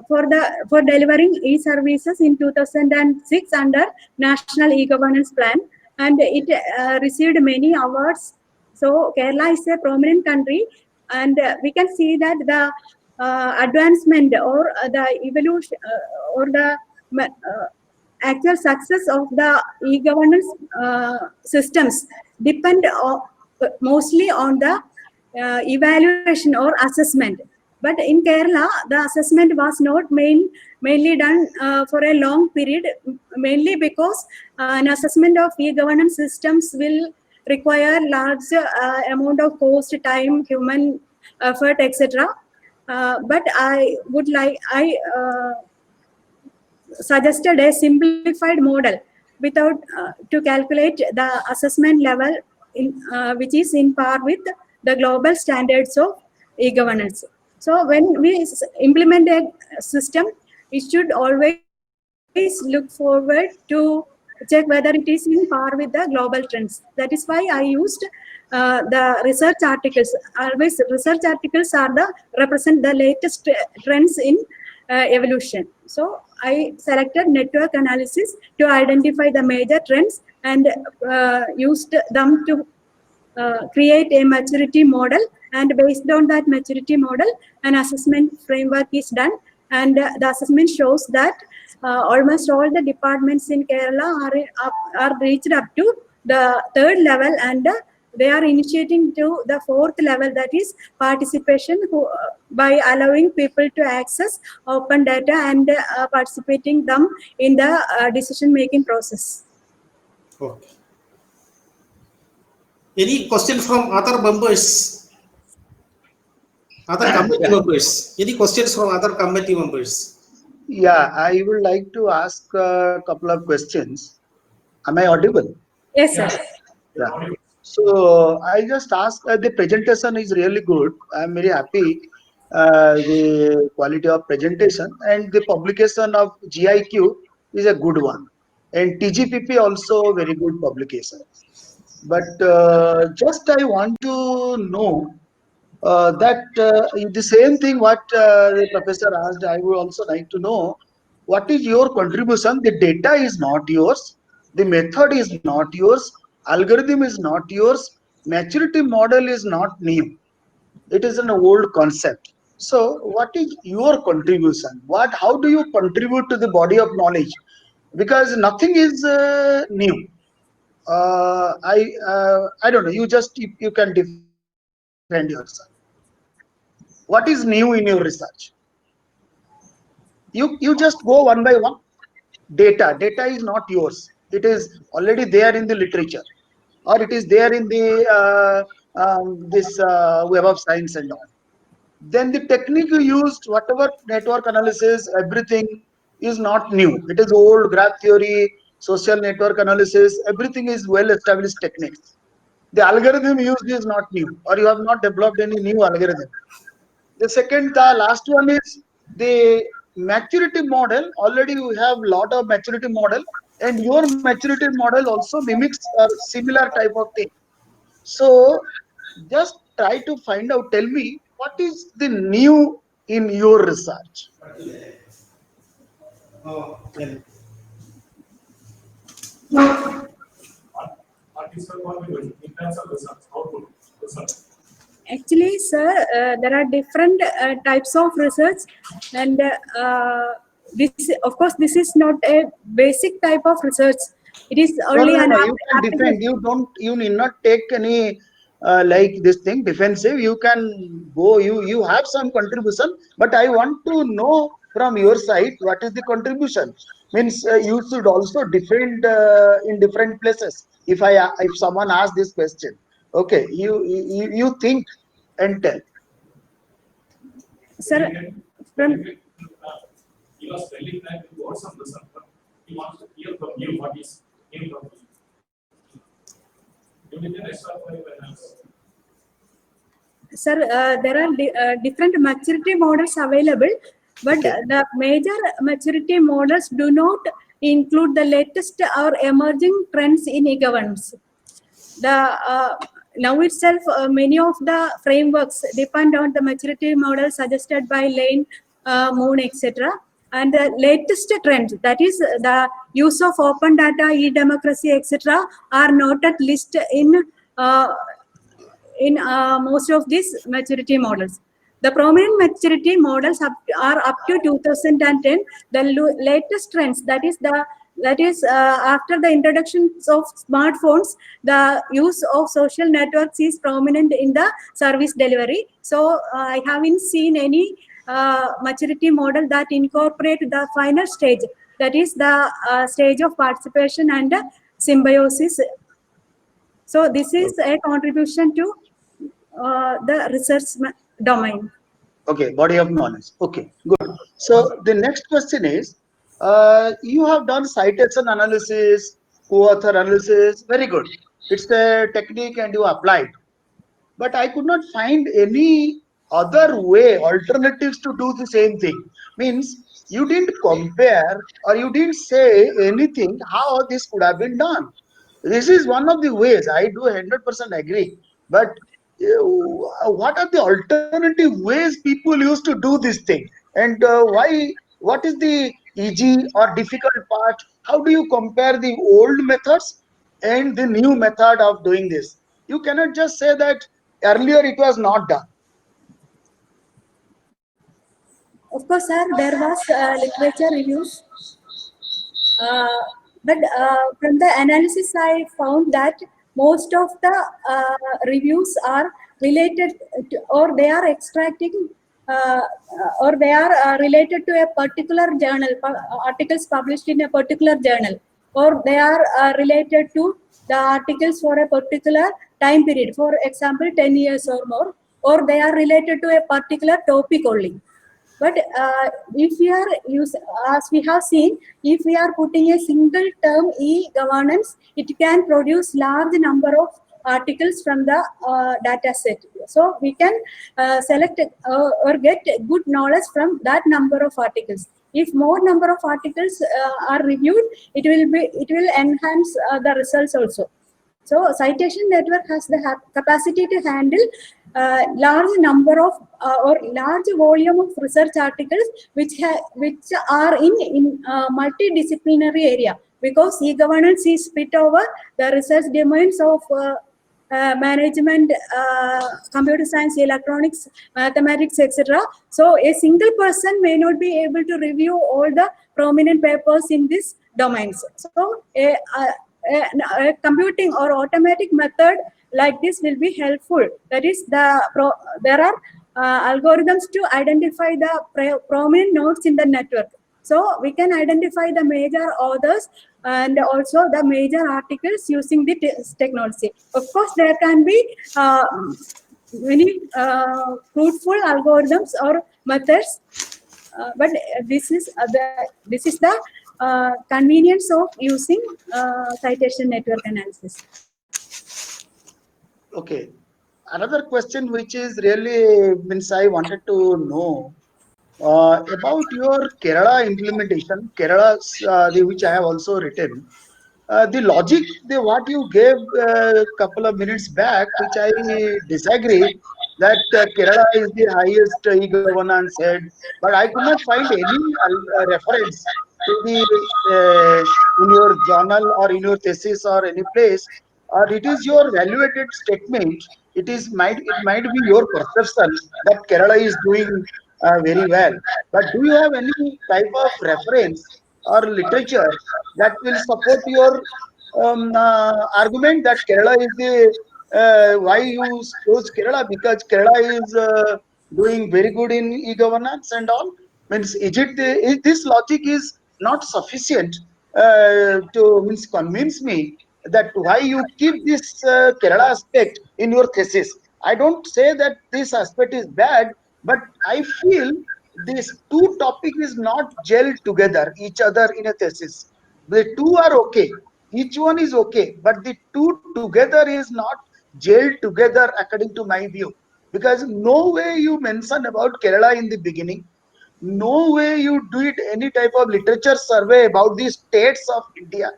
for delivering e-services in 2006 under National E-Governance Plan, and it received many awards. So Kerala is a prominent country, and we can see that the advancement or the evolution or the actual success of the e-governance systems depend mostly on the evaluation or assessment. But in Kerala, the assessment was not mainly done for a long period, mainly because an assessment of e-governance systems will require large amount of cost, time, human effort, etc. But I suggested a simplified model without to calculate the assessment level which is in par with the global standards of e-governance. So when we implement a system, we should always look forward to check whether it is in par with the global trends. That is why I used the research articles. Always research articles are the represent the latest trends in evolution. So I selected network analysis to identify the major trends and used them to create a maturity model, and based on that maturity model, an assessment framework is done, and the assessment shows that almost all the departments in Kerala are reached up to the third level, and they are initiating to the fourth level, that is participation, by allowing people to access open data and participating them in the decision making process. Okay. Any question from other members? Other committee members? Any questions from other committee members? Yeah, I would like to ask a couple of questions. Am I audible? Yes, sir. Yeah. So I just ask, the presentation is really good. I'm very happy the quality of presentation, and the publication of GIQ is a good one, and TGPP also very good publication. But just I want to know that the same thing what the professor asked, I would also like to know what is your contribution. The data is not yours, the method is not yours, algorithm is not yours, maturity model is not new, it is an old concept. So what is your contribution? How do you contribute to the body of knowledge? Because nothing is new. I don't know, you just, you can defend yourself. What is new in your research? You just go one by one. Data is not yours, it is already there in the literature, or it is there in the this web of science and all. Then the technique you used, whatever network analysis, everything is not new, it is old. Graph theory, social network analysis, everything is well established techniques. The algorithm used is not new, or you have not developed any new algorithm. The last one is the maturity model. Already you have lot of maturity model, and your maturity model also mimics a similar type of thing. So just try to find out, tell me what is the new in your research. What is the contribution in terms of research, output research? Actually, sir, there are different types of research, and this, of course, this is not a basic type of research. It is only No, an you can defend. You need not take any like this thing defensive. You can go. You have some contribution, but I want to know from your side what is the contribution. Means you should also defend in different places. If someone asks this question, okay, you think and tell. Sir, from He was telling that he wants some result, but he wants to hear from you what is in from you. You did an extra for your analysis. Sir, there are different maturity models available, but Okay. the major maturity models do not include the latest or emerging trends in e-governance. Now itself, many of the frameworks depend on the maturity model suggested by Lane, Moon, etc. And the latest trends, that is the use of open data, e-democracy, etc., are not at least in most of these maturity models. The prominent maturity models are up to 2010. The latest trends, that is after the introduction of smartphones, the use of social networks is prominent in the service delivery. So I haven't seen any maturity model that incorporate the final stage, that is the stage of participation and symbiosis. So this is a contribution to the research domain. Okay, body of knowledge. Okay, good. So the next question is, you have done citation analysis, co-author analysis. Very good. It's a technique and you applied. But I could not find any other way, alternatives to do the same thing. Means you didn't compare or you didn't say anything how this could have been done. This is one of the ways. I do 100% agree. But what are the alternative ways people used to do this thing? And why? What is the easy or difficult part? How do you compare the old methods and the new method of doing this? You cannot just say that earlier it was not done. Of course, sir, there was literature reviews, but from the analysis, I found that most of the reviews are related to, or they are extracting, or they are related to a particular journal, articles published in a particular journal, or they are related to the articles for a particular time period, for example, 10 years or more, or they are related to a particular topic only. But if we are as we have seen, if we are putting a single term e-governance, it can produce large number of articles from the data set. So we can select or get good knowledge from that number of articles. If more number of articles are reviewed, it will enhance the results also. So citation network has the capacity to handle large number of or large volume of research articles which are in multidisciplinary area, because e-governance is split over the research domains of management, computer science, electronics, mathematics, etc. So a single person may not be able to review all the prominent papers in these domains. So a computing or automatic method like this will be helpful. That is, there are algorithms to identify the prominent nodes in the network. So we can identify the major authors and also the major articles using the technology. Of course, there can be many fruitful algorithms or methods, but this is the convenience of using citation network analysis. Okay. Another question which is really means I wanted to know about your Kerala implementation, Kerala, which I have also written. The logic, what you gave a couple of minutes back, which I disagree, that Kerala is the highest e-governance head, but I could not find any reference to the in your journal or in your thesis or any place, or it is your evaluated statement. It might be your perception that Kerala is doing very well. But do you have any type of reference or literature that will support your argument that Kerala is the why you chose Kerala? Because Kerala is doing very good in e-governance and all. Means is this logic is not sufficient to means convince me that why you keep this Kerala aspect in your thesis? I don't say that this aspect is bad, but I feel these two topic is not gelled together each other in a thesis. The two are okay, each one is okay, but the two together is not gelled together according to my view, because no way you mention about Kerala in the beginning, no way you do it any type of literature survey about the states of India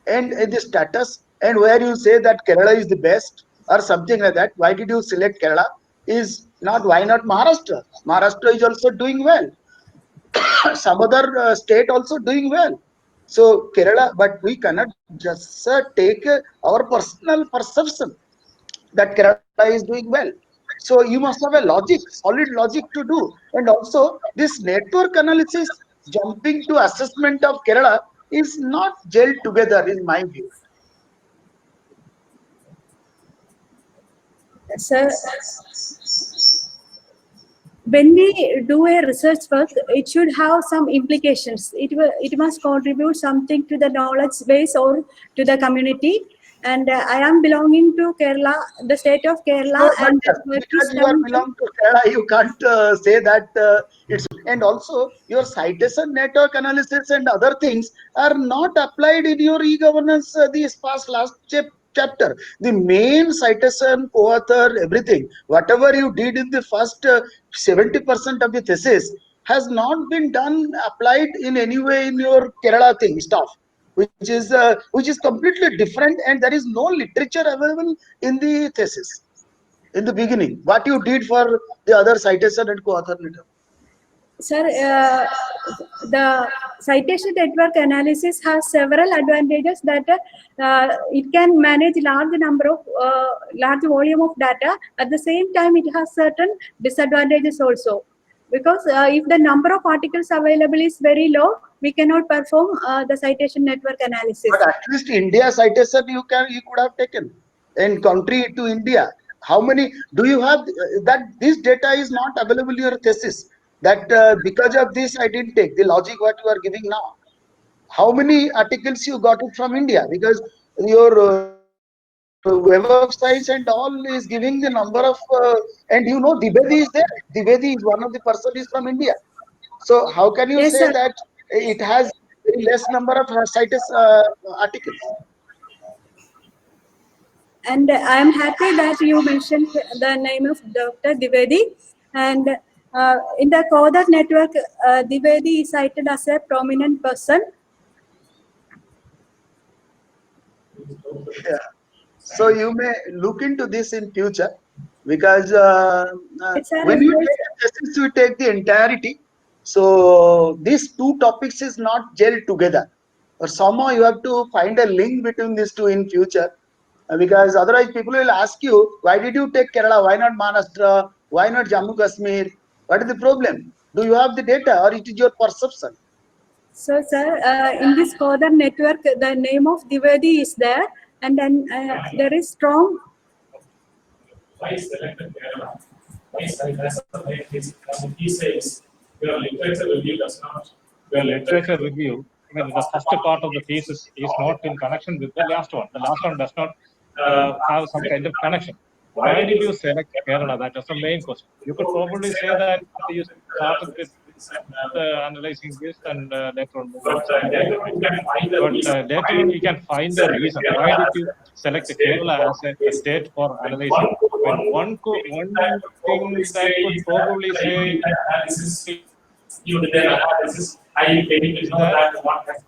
and the status, and where you say that Kerala is the best or something like that. Why did you select Kerala? Is not, why not Maharashtra? Maharashtra is also doing well. Some other state also doing well. So Kerala, but we cannot just take our personal perception that Kerala is doing well. So you must have a logic, solid logic to do. And also this network analysis jumping to assessment of Kerala is not gelled together in my view. Sir, when we do a research work, it should have some implications. It must contribute something to the knowledge base or to the community. And I am belonging to Kerala, the state of Kerala, No, but and just work because is you are done. belong to Kerala, you can't say that it's. And also, your citation network analysis and other things are not applied in your e-governance. This past last chapter, the main citation, co-author, everything, whatever you did in the first 70% of the thesis has not been done applied in any way in your Kerala thing stuff, which is completely different, and there is no literature available in the thesis in the beginning. What you did for the other citation and co-author letter. Sir, the citation network analysis has several advantages that it can manage large volume of data. At the same time, it has certain disadvantages also. Because if the number of articles available is very low, we cannot perform the citation network analysis. But at least India citation you could have taken and country to India. How many do you have that this data is not available in your thesis? That because of this I didn't take the logic what you are giving now. How many articles you got it from India? Because your Web of Science and all is giving the number of and you know Dibedi is there. Dibedi is one of the person is from India. So how can you Yes, say sir. that it has very less number of cited articles? And I am happy that you mentioned the name of Dr. Divedi. And in the CODA network, Divedi is cited as a prominent person. Yeah. So you may look into this in future because It's a when you take a thesis, you take the entirety. So these two topics is not gelled together. Or somehow you have to find a link between these two in future because otherwise people will ask you, why did you take Kerala? Why not Maharashtra? Why not Jammu Kashmir? What is the problem? Do you have the data or it is your perception? So, sir, in this CODA network, the name of Divedi is there, and then there is strong. Why selected Kerala? Why selected as a main case? He says your literature review does not. Your literature review, I mean, the first part of the thesis is not in connection with the last one. The last one does not have some kind of connection. Why did you select Kerala? That is the main question. You could probably say that you started with analyzing this and later on move on. But later on we can find the reason. Why did you select Kerala as a state for analyzing? When one thing that could probably say you did an analysis, I came to know that what has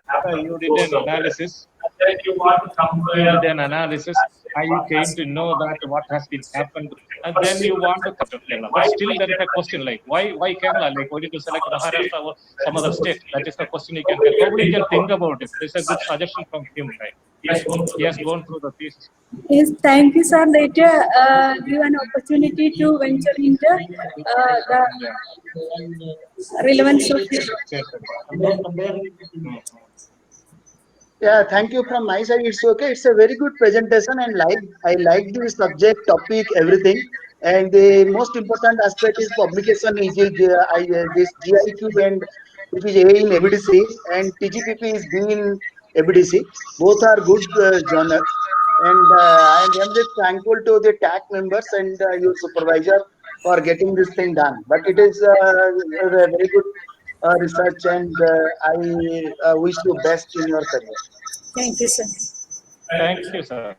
happened. You did an analysis. Then you want to compare an analysis. How you came to know that what has been happened, and then you want to come to Kerala. But still, there is a question like why Kerala? Like why did you select Maharashtra or some other state? That is the question you can probably can think about it. It's a good suggestion from him, right? He has gone through the thesis. Yes, thank you, sir. Later, give an opportunity to venture into the relevance of it. Yeah, thank you from my side. It's okay. It's a very good presentation, and I like the subject, topic, everything. And the most important aspect is publication is this GIQ and which is A in ABDC and TGPP is B in ABDC. Both are good journals, and I am just thankful to the TAC members and your supervisor for getting this thing done. But it is a very good research, and I wish you best in your career. Thank you, sir. Thank you, sir.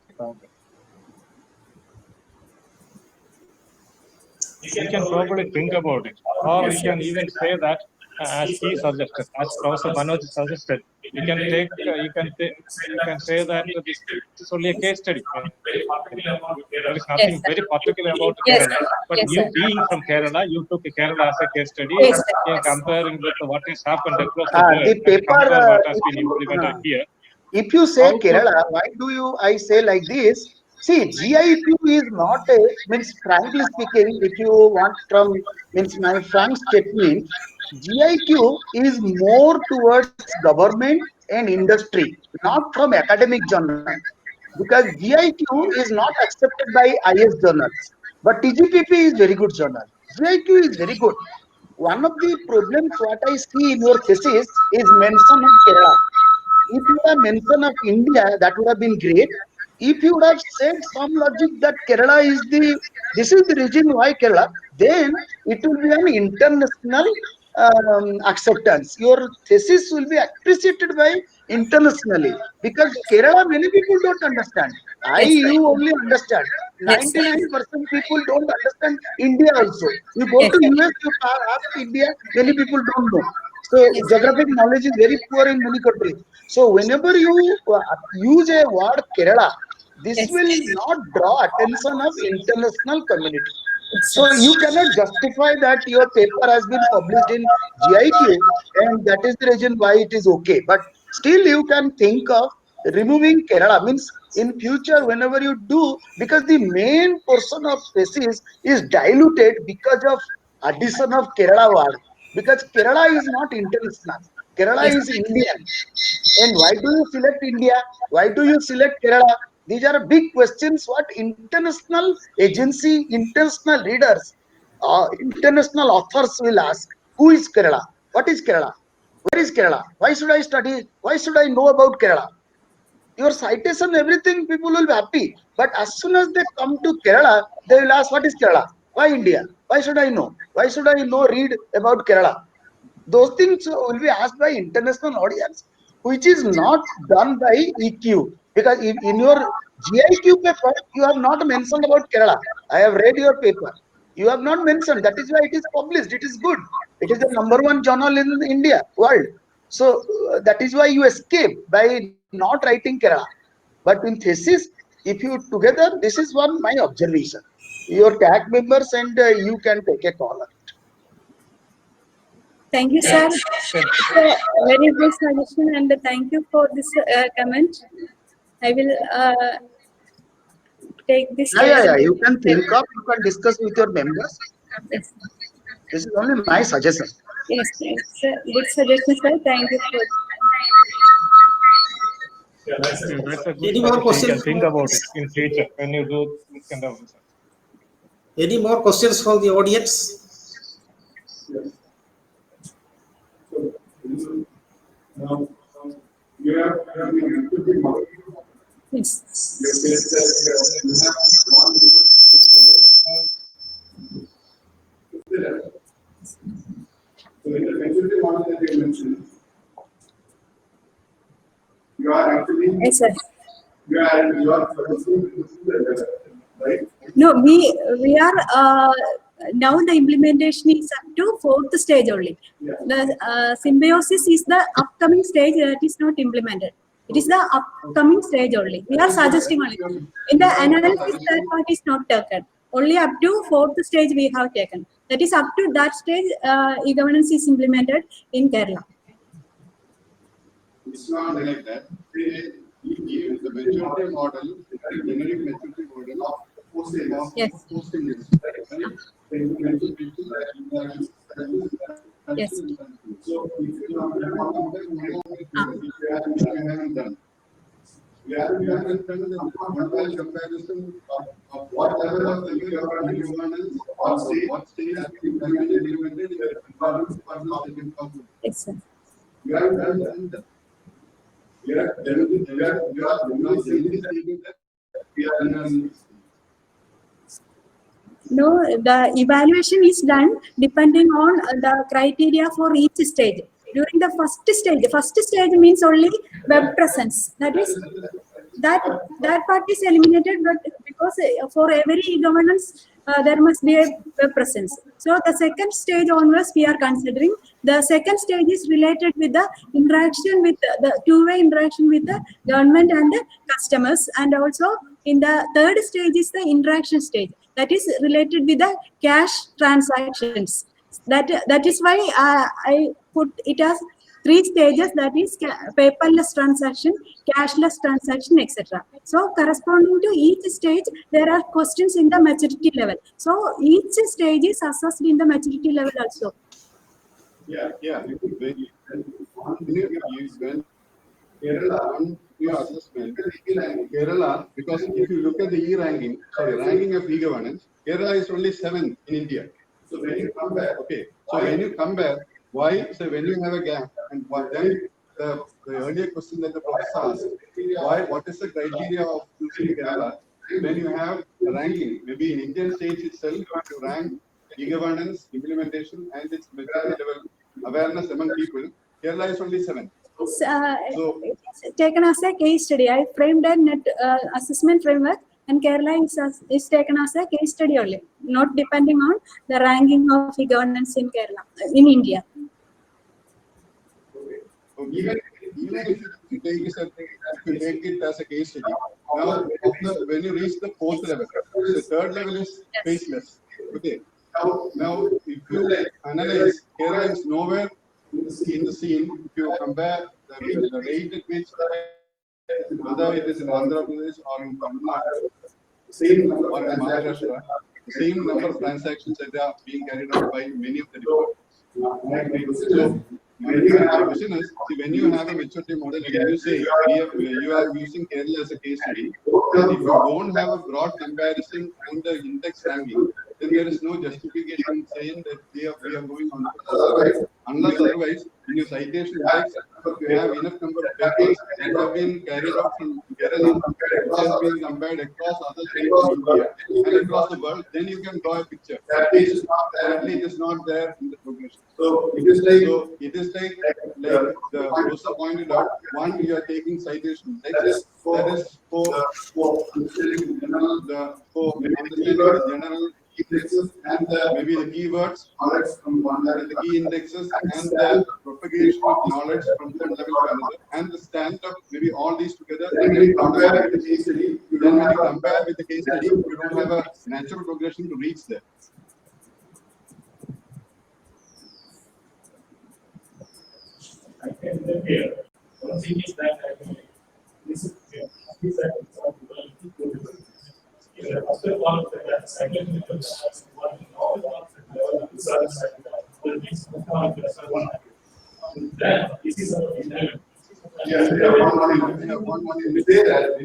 We can probably think about it, or we can even say that, as he suggested, as Professor Manoj suggested, you can say that this is only a case study. There is nothing Yes, very particular about yes, Kerala. But yes, you sir. being from Kerala, you took Kerala as a case study, Yes, sir. and comparing with what has happened across the world, The and paper, compare what has been implemented here. if you say How could Kerala, why do you, I say like this, See, GIQ is not a, means frankly speaking, if you want from, means my frank statement, GIQ is more towards government and industry, not from academic journal. Because GIQ is not accepted by IS journals, but TGPP is very good journal. GIQ is very good. One of the problems what I see in your thesis is mention of Kerala. If you have mention of India, that would have been great. If you would have said some logic that Kerala is the, this is the reason why Kerala, then it will be an international acceptance. Your thesis will be appreciated by internationally, because Kerala many people don't understand. Yes, sir. You only understand. Yes, sir. 99% people don't understand India also. You go Yes, to sir. US, you ask India, many people don't know. So Yes. geographic knowledge is very poor in many countries. So whenever you use a word Kerala, this Yes. will not draw attention of international community. Yes, So sir. you cannot justify that your paper has been published in GIQ and that is the reason why it is okay. But still you can think of removing Kerala. Means in future whenever you do, because the main portion of thesis is diluted because of addition of Kerala word. Because Kerala is not international. Kerala Yes. is Indian. And why do you select India? Why do you select Kerala? These are big questions what international agency, international readers, international authors will ask. Who is Kerala? What is Kerala? Where is Kerala? Why should I study? Why should I know about Kerala? Your citation, everything, people will be happy. But as soon as they come to Kerala, they will ask, what is Kerala? Why India? Why should I know? Why should I know, read about Kerala? Those things will be asked by international audience, which is not done by EQ. Because in your GIQ paper, you have not mentioned about Kerala. I have read your paper. You have not mentioned. That is why it is published. It is good. It is the #1 journal in India, world. So that is why you escape by not writing Kerala. But in thesis, if you together, this is one my observation. Your tag members and you can take a call. Thank you, sir. It's a very good suggestion, and thank you for this comment. I will take this. Yeah. You can think of, you can discuss with your members. Yes, This is only my suggestion. yes, it's a good suggestion, sir. Thank you for. That's a good Any more suggestion. You questions can think from- about it in future when you do this kind of research. Any more questions from the audience? Now, you have the model. Yes. You said that you have gone to the so in the maturity model that you mentioned, you are actually Yes, sir. you are supposed to right? No, we are now the implementation is up to 4th stage only. Yeah. The symbiosis is the upcoming stage that is not implemented. It is the upcoming stage only. We are suggesting only. In the analysis, that part is not taken. Only up to 4th stage we have taken. That is up to that stage, e-governance is implemented in Kerala. It's not like that. If the maturity model, the generic maturity model of posting of Yes. posting is right. Yes. So if you haven't done. We haven't done the comparison of what level of the governance, what stage has been implemented in the environment. Yes, sir. You haven't done that. You are saying that we are in No, the evaluation is done depending on the criteria for each stage. During the first stage means only web presence. That is, that part is eliminated, but because for every e-governance, there must be a web presence. So the second stage onwards, we are considering. The second stage is related with the interaction with the two-way interaction with the government and the customers, and also in the third stage is the interaction stage. That is related with the cash transactions. That is why I put it as three stages, that is paperless transaction, cashless transaction, etc. So corresponding to each stage, there are questions in the maturity level. So each stage is assessed in the maturity level also. Yeah. When Kerala, on your assessment, Kerala, because if you look at the ranking of e-governance, Kerala is only 7th in India. So when you compare, why? So when you have a gap, and then the earlier question that the professor asked, what is the criteria of choosing Kerala? When you have a ranking, maybe in Indian states itself, to rank e-governance, implementation, and its maturity level awareness among people, Kerala is only 7th. So It's taken as a case study. I framed a net assessment framework, and Kerala is taken as a case study only, not depending on the ranking of e-governance in Kerala, in India. even if you take it as a case study, now when you reach the 4th level, the 3rd level is faceless. Okay. Now if you analyze, Kerala is nowhere in the scene. If you compare the rate at which, whether it is in Andhra Pradesh or in Tamil Nadu, or in Maharashtra, the same number of transactions that are being carried out by many of the departments. So my question is, see, when you have a maturity model and you say you are using Kerala as a case study, and if you don't have a broad comparison on the index ranking, then there is no justification saying that we are going on the unless otherwise in your citation index you have enough number of papers that have been carried out from Kerala, which has been compared across other states in India and across the world, then you can draw a picture. Currently it is not there in the progression. So it is like the professor pointed out, one, you are taking citation index, that is for understanding the general indexes and maybe the keywords and the key indexes and the propagation of knowledge from one level to another and the stand up, maybe all these together. Then when you compare with the case study, you don't have a natural progression to reach there. One thing is that after all of that, then this is our internet. Yes, when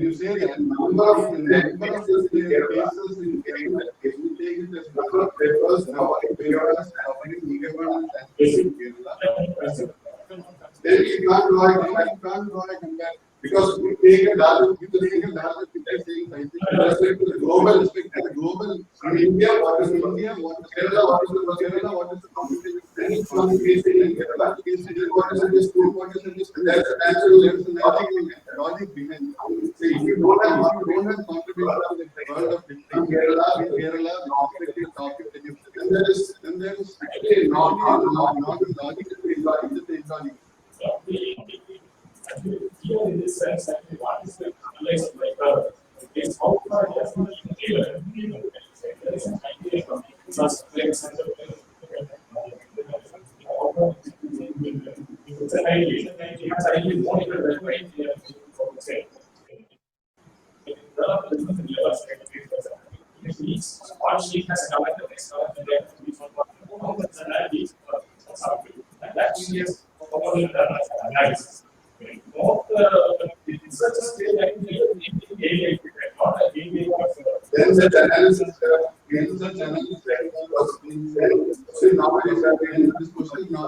you say that number of cases in Kerala, if you take it as number of papers covering e-governance in Kerala, then you can't draw a comparison. Because we take a larger picture saying, I think, respect to the global, India, what is India, what is Kerala, what is the competition, what is the natural logic behind it. If you don't have contribution to the world of Kerala, with respect to the topic that you present, then there is actually not a logic, it's illogical. Here in this sense, actually, what is the analysis is how far it has been clear. There is an idea from trust place and it's an idea. It's actually monitored by the say. What she has collected and that she has analysis. Not it's such a state that not a then such analysis this question now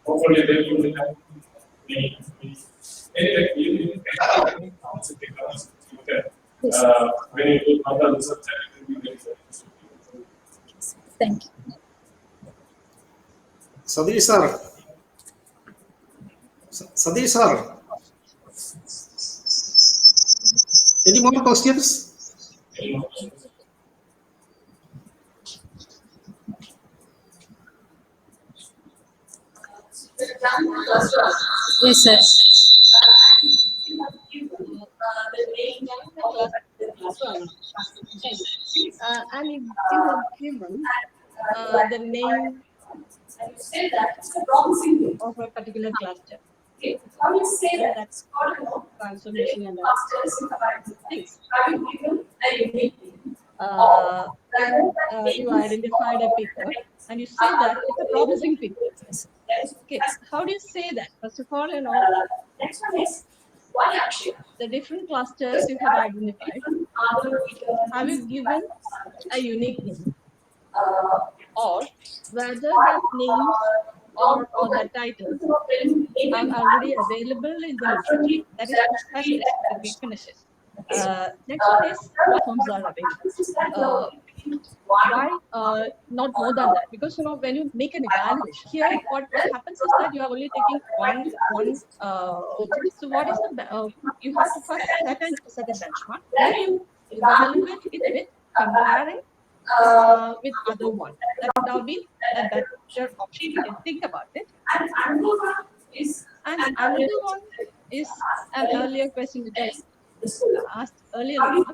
hopefully they will have very good models. Thank you. Sadish sir. Sadish sir. Any more questions? Yes, sir. And it is given the name of a particular cluster. That's transformation and things. You identified a picture and you say that it's a promising picture. Okay, how do you say that? First of all, the different clusters you have identified, have you given a unique name? Or whether that names or the titles are already available in the literature. That is first list, that we finishes. Next one is what forms are available. Why not more than that? Because when you make an evaluation here, what happens is that you are only taking one object. So what is the you have to first set a benchmark. Then you evaluate it with comparing with other one. That would have been a better option. You can think about it. And another one is an earlier question which I asked earlier on.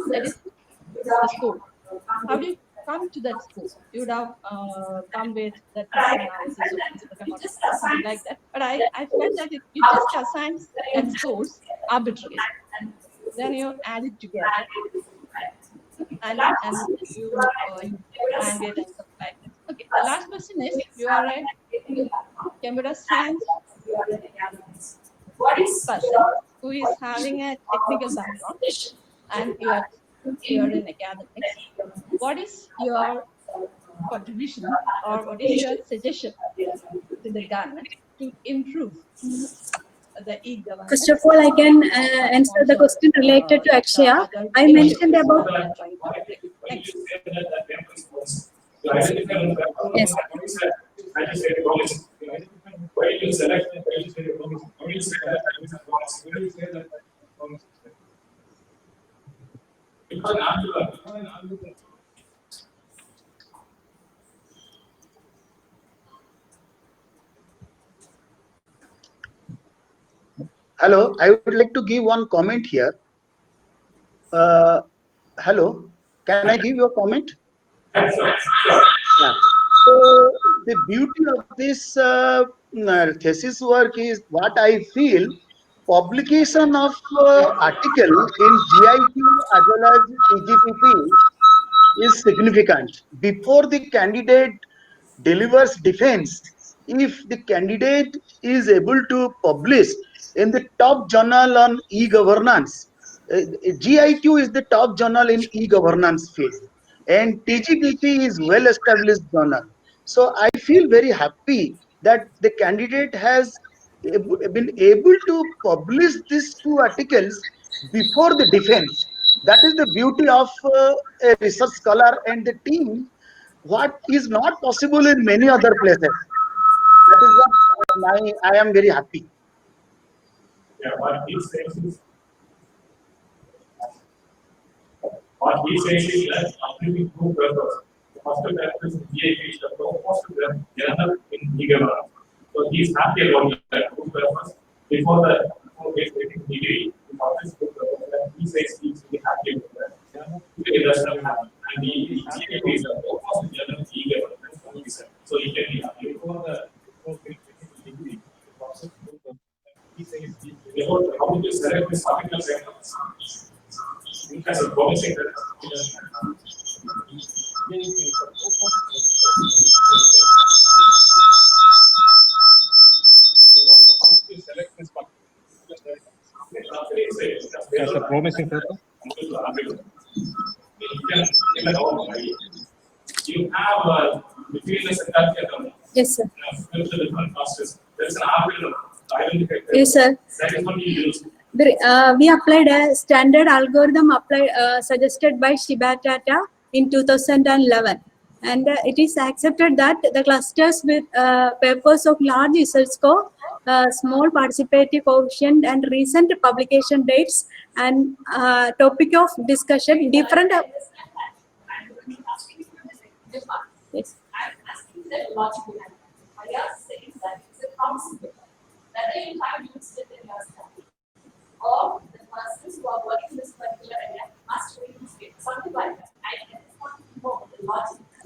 That is the score. How do you come to that score? You would have come with that analysis or something like that. But I felt that if you just assign that scores arbitrarily, then you add it together and you rank it and stuff like that. Okay, the last question is, you are a computer science person who is having a technical background and you are in academics. What is your contribution or what is your suggestion to the government to improve the e-government? First of all, I can answer the question related to Akshaya. I mentioned about yes. Hello, I would like to give one comment here. Hello, can I give you a comment? Yeah. So the beauty of this thesis work is what I feel. Publication of article in GIQ as well as TGPP is significant. Before the candidate delivers defense, if the candidate is able to publish in the top journal on e-governance, GIQ is the top journal in e-governance field, and TGPP is well-established journal. So I feel very happy that the candidate has been able to publish these two articles before the defense. That is the beauty of a research scholar and the team, what is not possible in many other places. That is what I am very happy. Yeah, what he says is that after we two purpose, the first purpose is GIP, the first journal in e-governance. So he is happy about that two purpose. Before getting degree, the first two purpose, and he says he is very happy with that. It does not happen. And the GIP is the first journal in e-governance. So he can be happy. Before getting degree, the first two purpose, he says he is how to select this article as a promising As a promising paper. You have between the country. Yes, sir. There's an algorithm. Yes, sir. That is what you use. We applied a standard algorithm suggested by Shibatata in 2011, and it is accepted that the clusters with papers of large result score, small participative coefficient, and recent publication dates and topic of discussion different. Yes. Or the persons who are working in this particular area must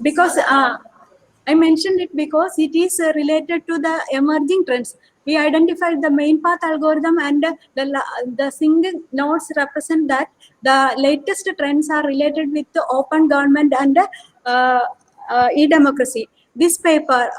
Because I mentioned it because it is related to the emerging trends. We identified the main path algorithm, and the single nodes represent that the latest trends are related with the open government and e-democracy. This paper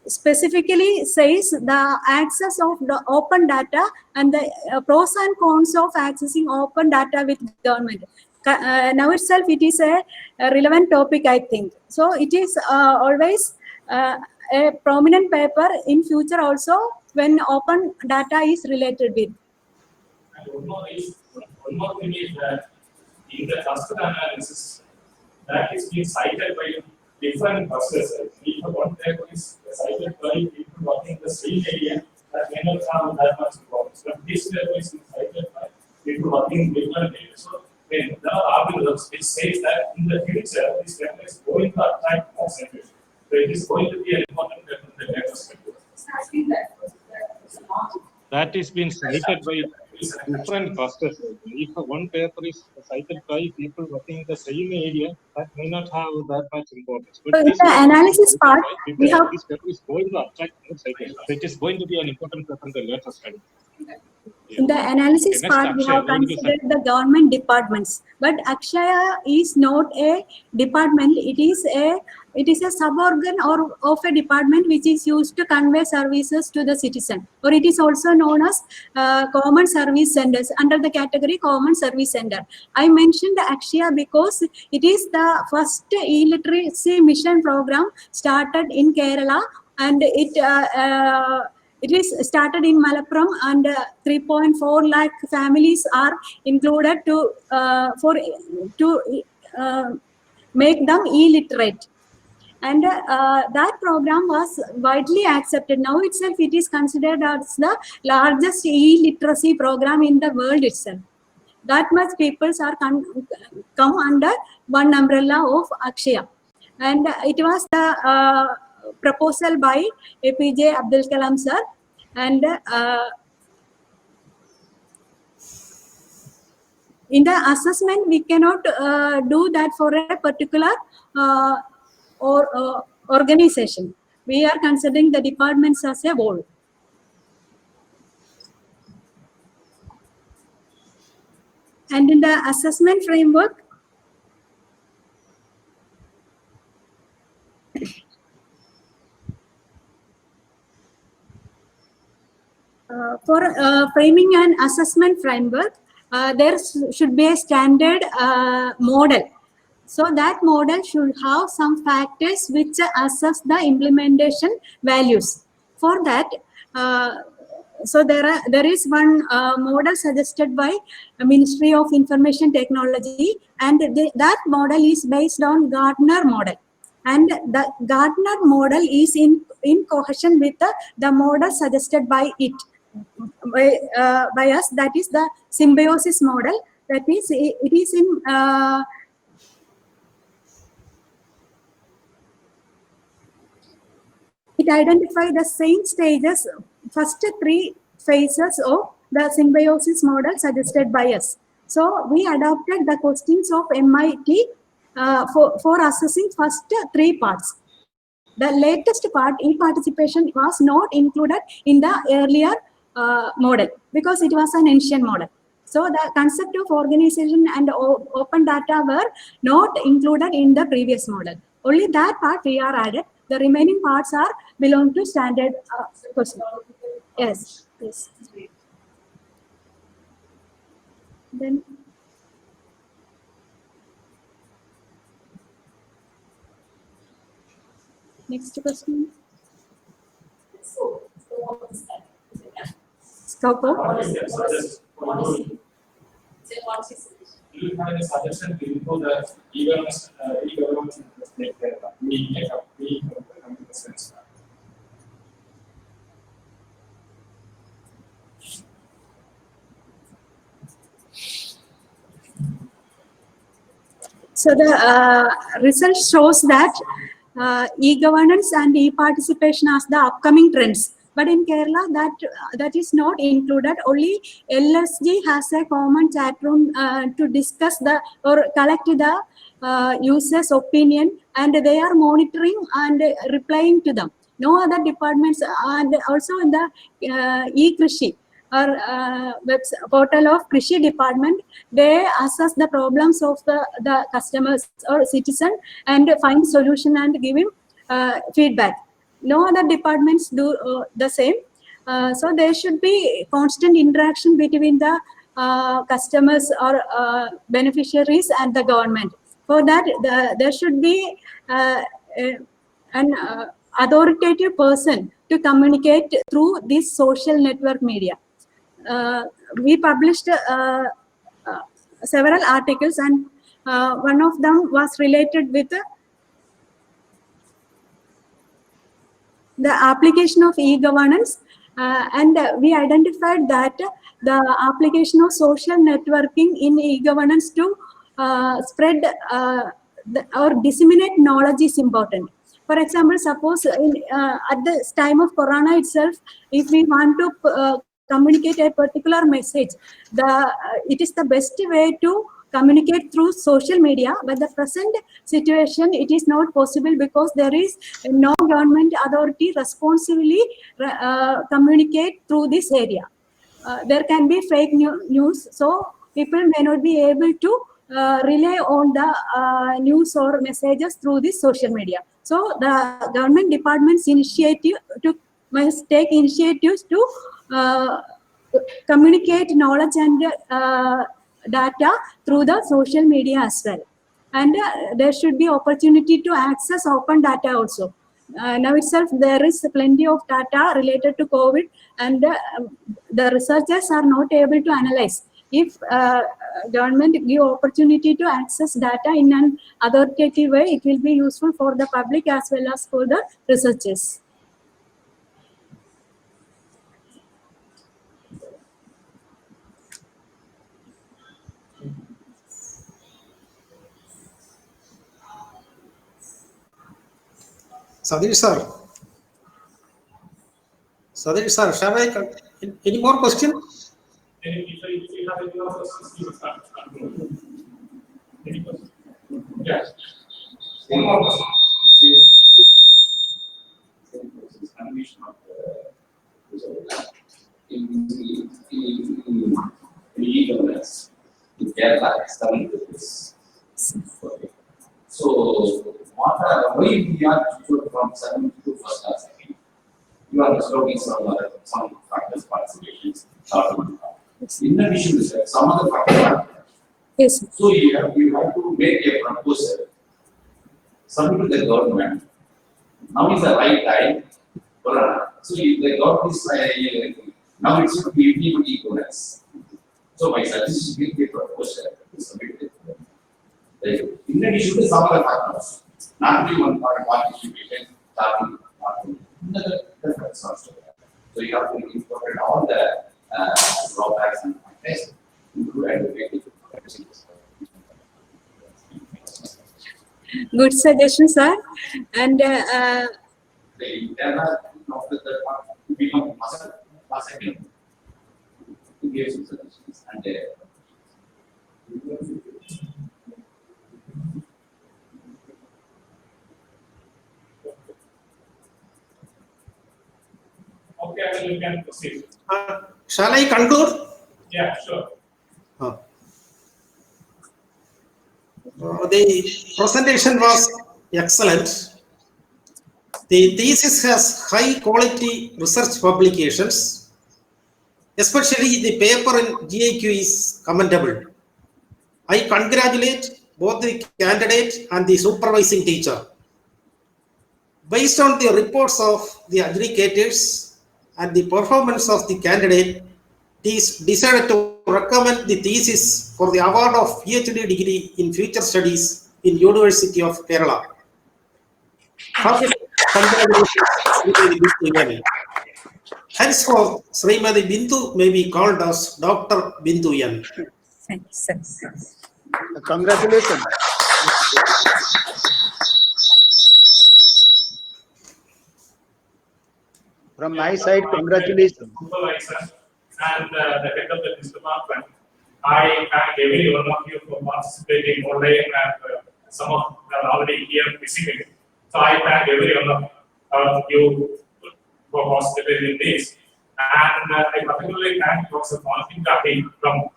specifically says the access of the open data and the pros and cons of accessing open data with government. Now itself it is a relevant topic, I think. So it is always a prominent paper in future also when open data is related with. And one more thing is that in the cluster analysis, that is being cited by different clusters. If one paper is cited by people working in the same area, that may not have that much importance. But this paper is cited by people working in different areas. So then there are algorithms which says that in the future, this paper is going to attract more centers. So it is going to be an important paper in the next paper. That is being cited by different clusters. If one paper is cited by people working in the same area, that may not have that much importance. But So in this the paper is analysis cited part, by people, we have this paper is going to attract more citations. So it is going to be an important paper in the later study. in the analysis Okay, next, part, we Akshay, have going to considered the government departments, but Akshaya is not a department. It is a suborgan or of a department which is used to convey services to the citizen, or it is also known as common service centers under the category common service center. I mentioned Akshaya because it is the first e-literacy mission program started in Kerala, and it is started in Malappuram, and 3.4 lakh families are included to make them illiterate. And that program was widely accepted. Now itself, it is considered as the largest e-literacy program in the world itself. That much people are come under one umbrella of Akshaya. And it was the proposal by APJ Abdul Kalam sir. And in the assessment, we cannot do that for a particular organization. We are considering the departments as a whole. And in the assessment framework, for framing an assessment framework, there should be a standard model. So that model should have some factors which assess the implementation values. For that, so there is one model suggested by Ministry of Information Technology, and that model is based on Gartner model. And the Gartner model is in cohesion with the model suggested by by us, that is the symbiosis model. That is, it is in it identifies the same stages, first 3 phases of the symbiosis model suggested by us. So we adopted the questions of MIT for assessing first 3 parts. The latest part, e-participation, was not included in the earlier model because it was an ancient model. So the concept of organization and open data were not included in the previous model. Only that part we are added. The remaining parts are belong to standard question. Yes, yes. Then next question. Scope of? What is the suggest for doing? Do you have any suggestion to improve the e-government like sense? So the result shows that e-governance and e-participation as the upcoming trends. But in Kerala, that is not included. Only LSG has a common chat room to discuss or collect the users' opinion, and they are monitoring and replying to them. No other departments, and also in the e-Krishi or portal of Krishi department, they assess the problems of the customers or citizen and find solution and give him feedback. No other departments do the same. So there should be constant interaction between the customers or beneficiaries and the government. For that, there should be an authoritative person to communicate through this social network media. We published several articles, and one of them was related with the application of e-governance, and we identified that the application of social networking in e-governance to spread or disseminate knowledge is important. For example, suppose at the time of Corona itself, if we want to communicate a particular message, it is the best way to communicate through social media. But the present situation, it is not possible because there is no government authority responsibly communicate through this area. There can be fake news, so people may not be able to rely on the news or messages through this social media. So the government departments must take initiatives to communicate knowledge and data through the social media as well. And there should be opportunity to access open data also. Now itself, there is plenty of data related to COVID, and the researchers are not able to analyze. If government give opportunity to access data in an authoritative way, it will be useful for the public as well as for the researchers. Sadiq sir, shall I? Any more question? If you have any more questions, you will start. Any questions? Yes. One more question. In e-governance, in Kerala, studying with this. Okay. So, why we are from 7 to first class? You are exploring some factors, participations. In addition to that, some other factors. Yes. So you have to make a proposal, submit to the government. Now is the right time. So if the government is now it should be e-governance. So my suggestion is make a proposal to submit it. In addition to some other factors, not only one part participation, another difference also. So you have to incorporate all the drawbacks and factors into advocating. Good suggestion, sir. And The internal of the third part to become muscle to give some suggestions and Okay, I will can proceed. Shall I conclude? Yeah, sure. The presentation was excellent. The thesis has high quality research publications, especially the paper in GIQ is commendable. I congratulate both the candidate and the supervising teacher. Based on the reports of the adjudicators and the performance of the candidate, it is decided to recommend the thesis for the award of PhD degree in future studies in University of Kerala. Congratulations. Henceforth, Srimati Bindu may be called as Dr. Bindu N. thanks, sir. Congratulations. From my side, congratulations. Supervisor and the head of this department. I thank every one of you for participating online and some of you are already here physically. So I thank every one of you for participating in this. And I particularly thank Professor Martin Dahi from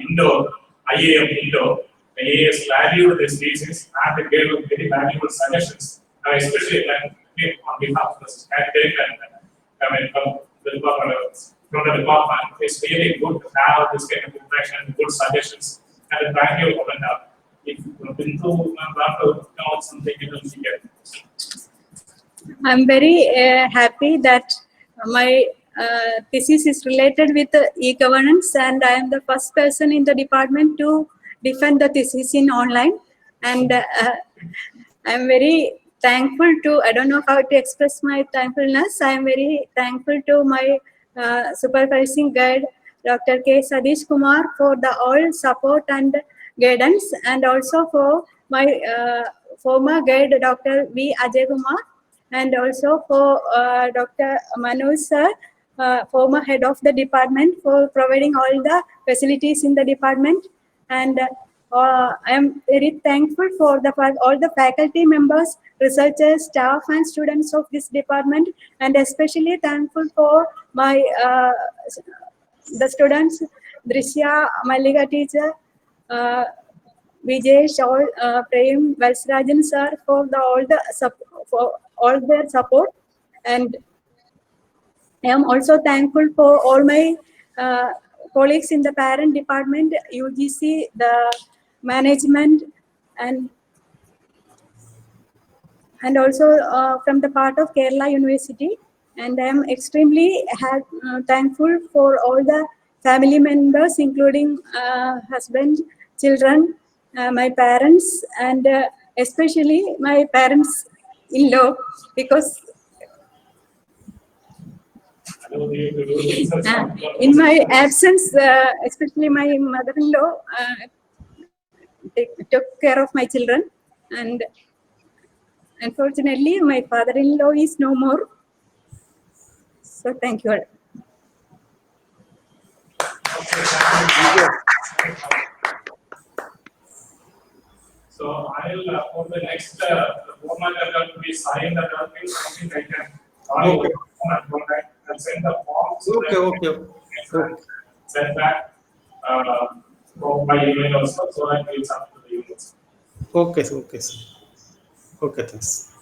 Indore, IAM Indore. He has valued this thesis and gave very valuable suggestions. I especially thank him on behalf of the candidate and from the department. It's really good to have this kind of interaction, good suggestions, and thank you for that. If you've been through something you don't forget. I'm very happy that my thesis is related with e-governance, and I am the first person in the department to defend the thesis in online. And I'm very thankful to, I don't know how to express my thankfulness. I'm very thankful to my supervising guide, Dr. K. Sadish Kumar, for the all support and guidance, and also for my former guide, Dr. V. Ajay Kumar, and also for Dr. Manoj sir, former head of the department, for providing all the facilities in the department. And I am very thankful for all the faculty members, researchers, staff, and students of this department, and especially thankful for my the students, Drishya, Mallika teacher, Vijay, Shaul, Prem, Valsrajan sir, for all their support. And I am also thankful for all my colleagues in the parent department, UGC, the management, and also from the part of Kerala University. And I am extremely thankful for all the family members, including husband, children, my parents, and especially my parents-in-law, because in my absence, especially my mother-in-law took care of my children, and unfortunately my father-in-law is no more. So thank you all. So I'll for the next format that will be signed that will be something I can and send the form. So Okay. Send back by email also, so that it's up to the university. Okay, sir. Okay, thanks.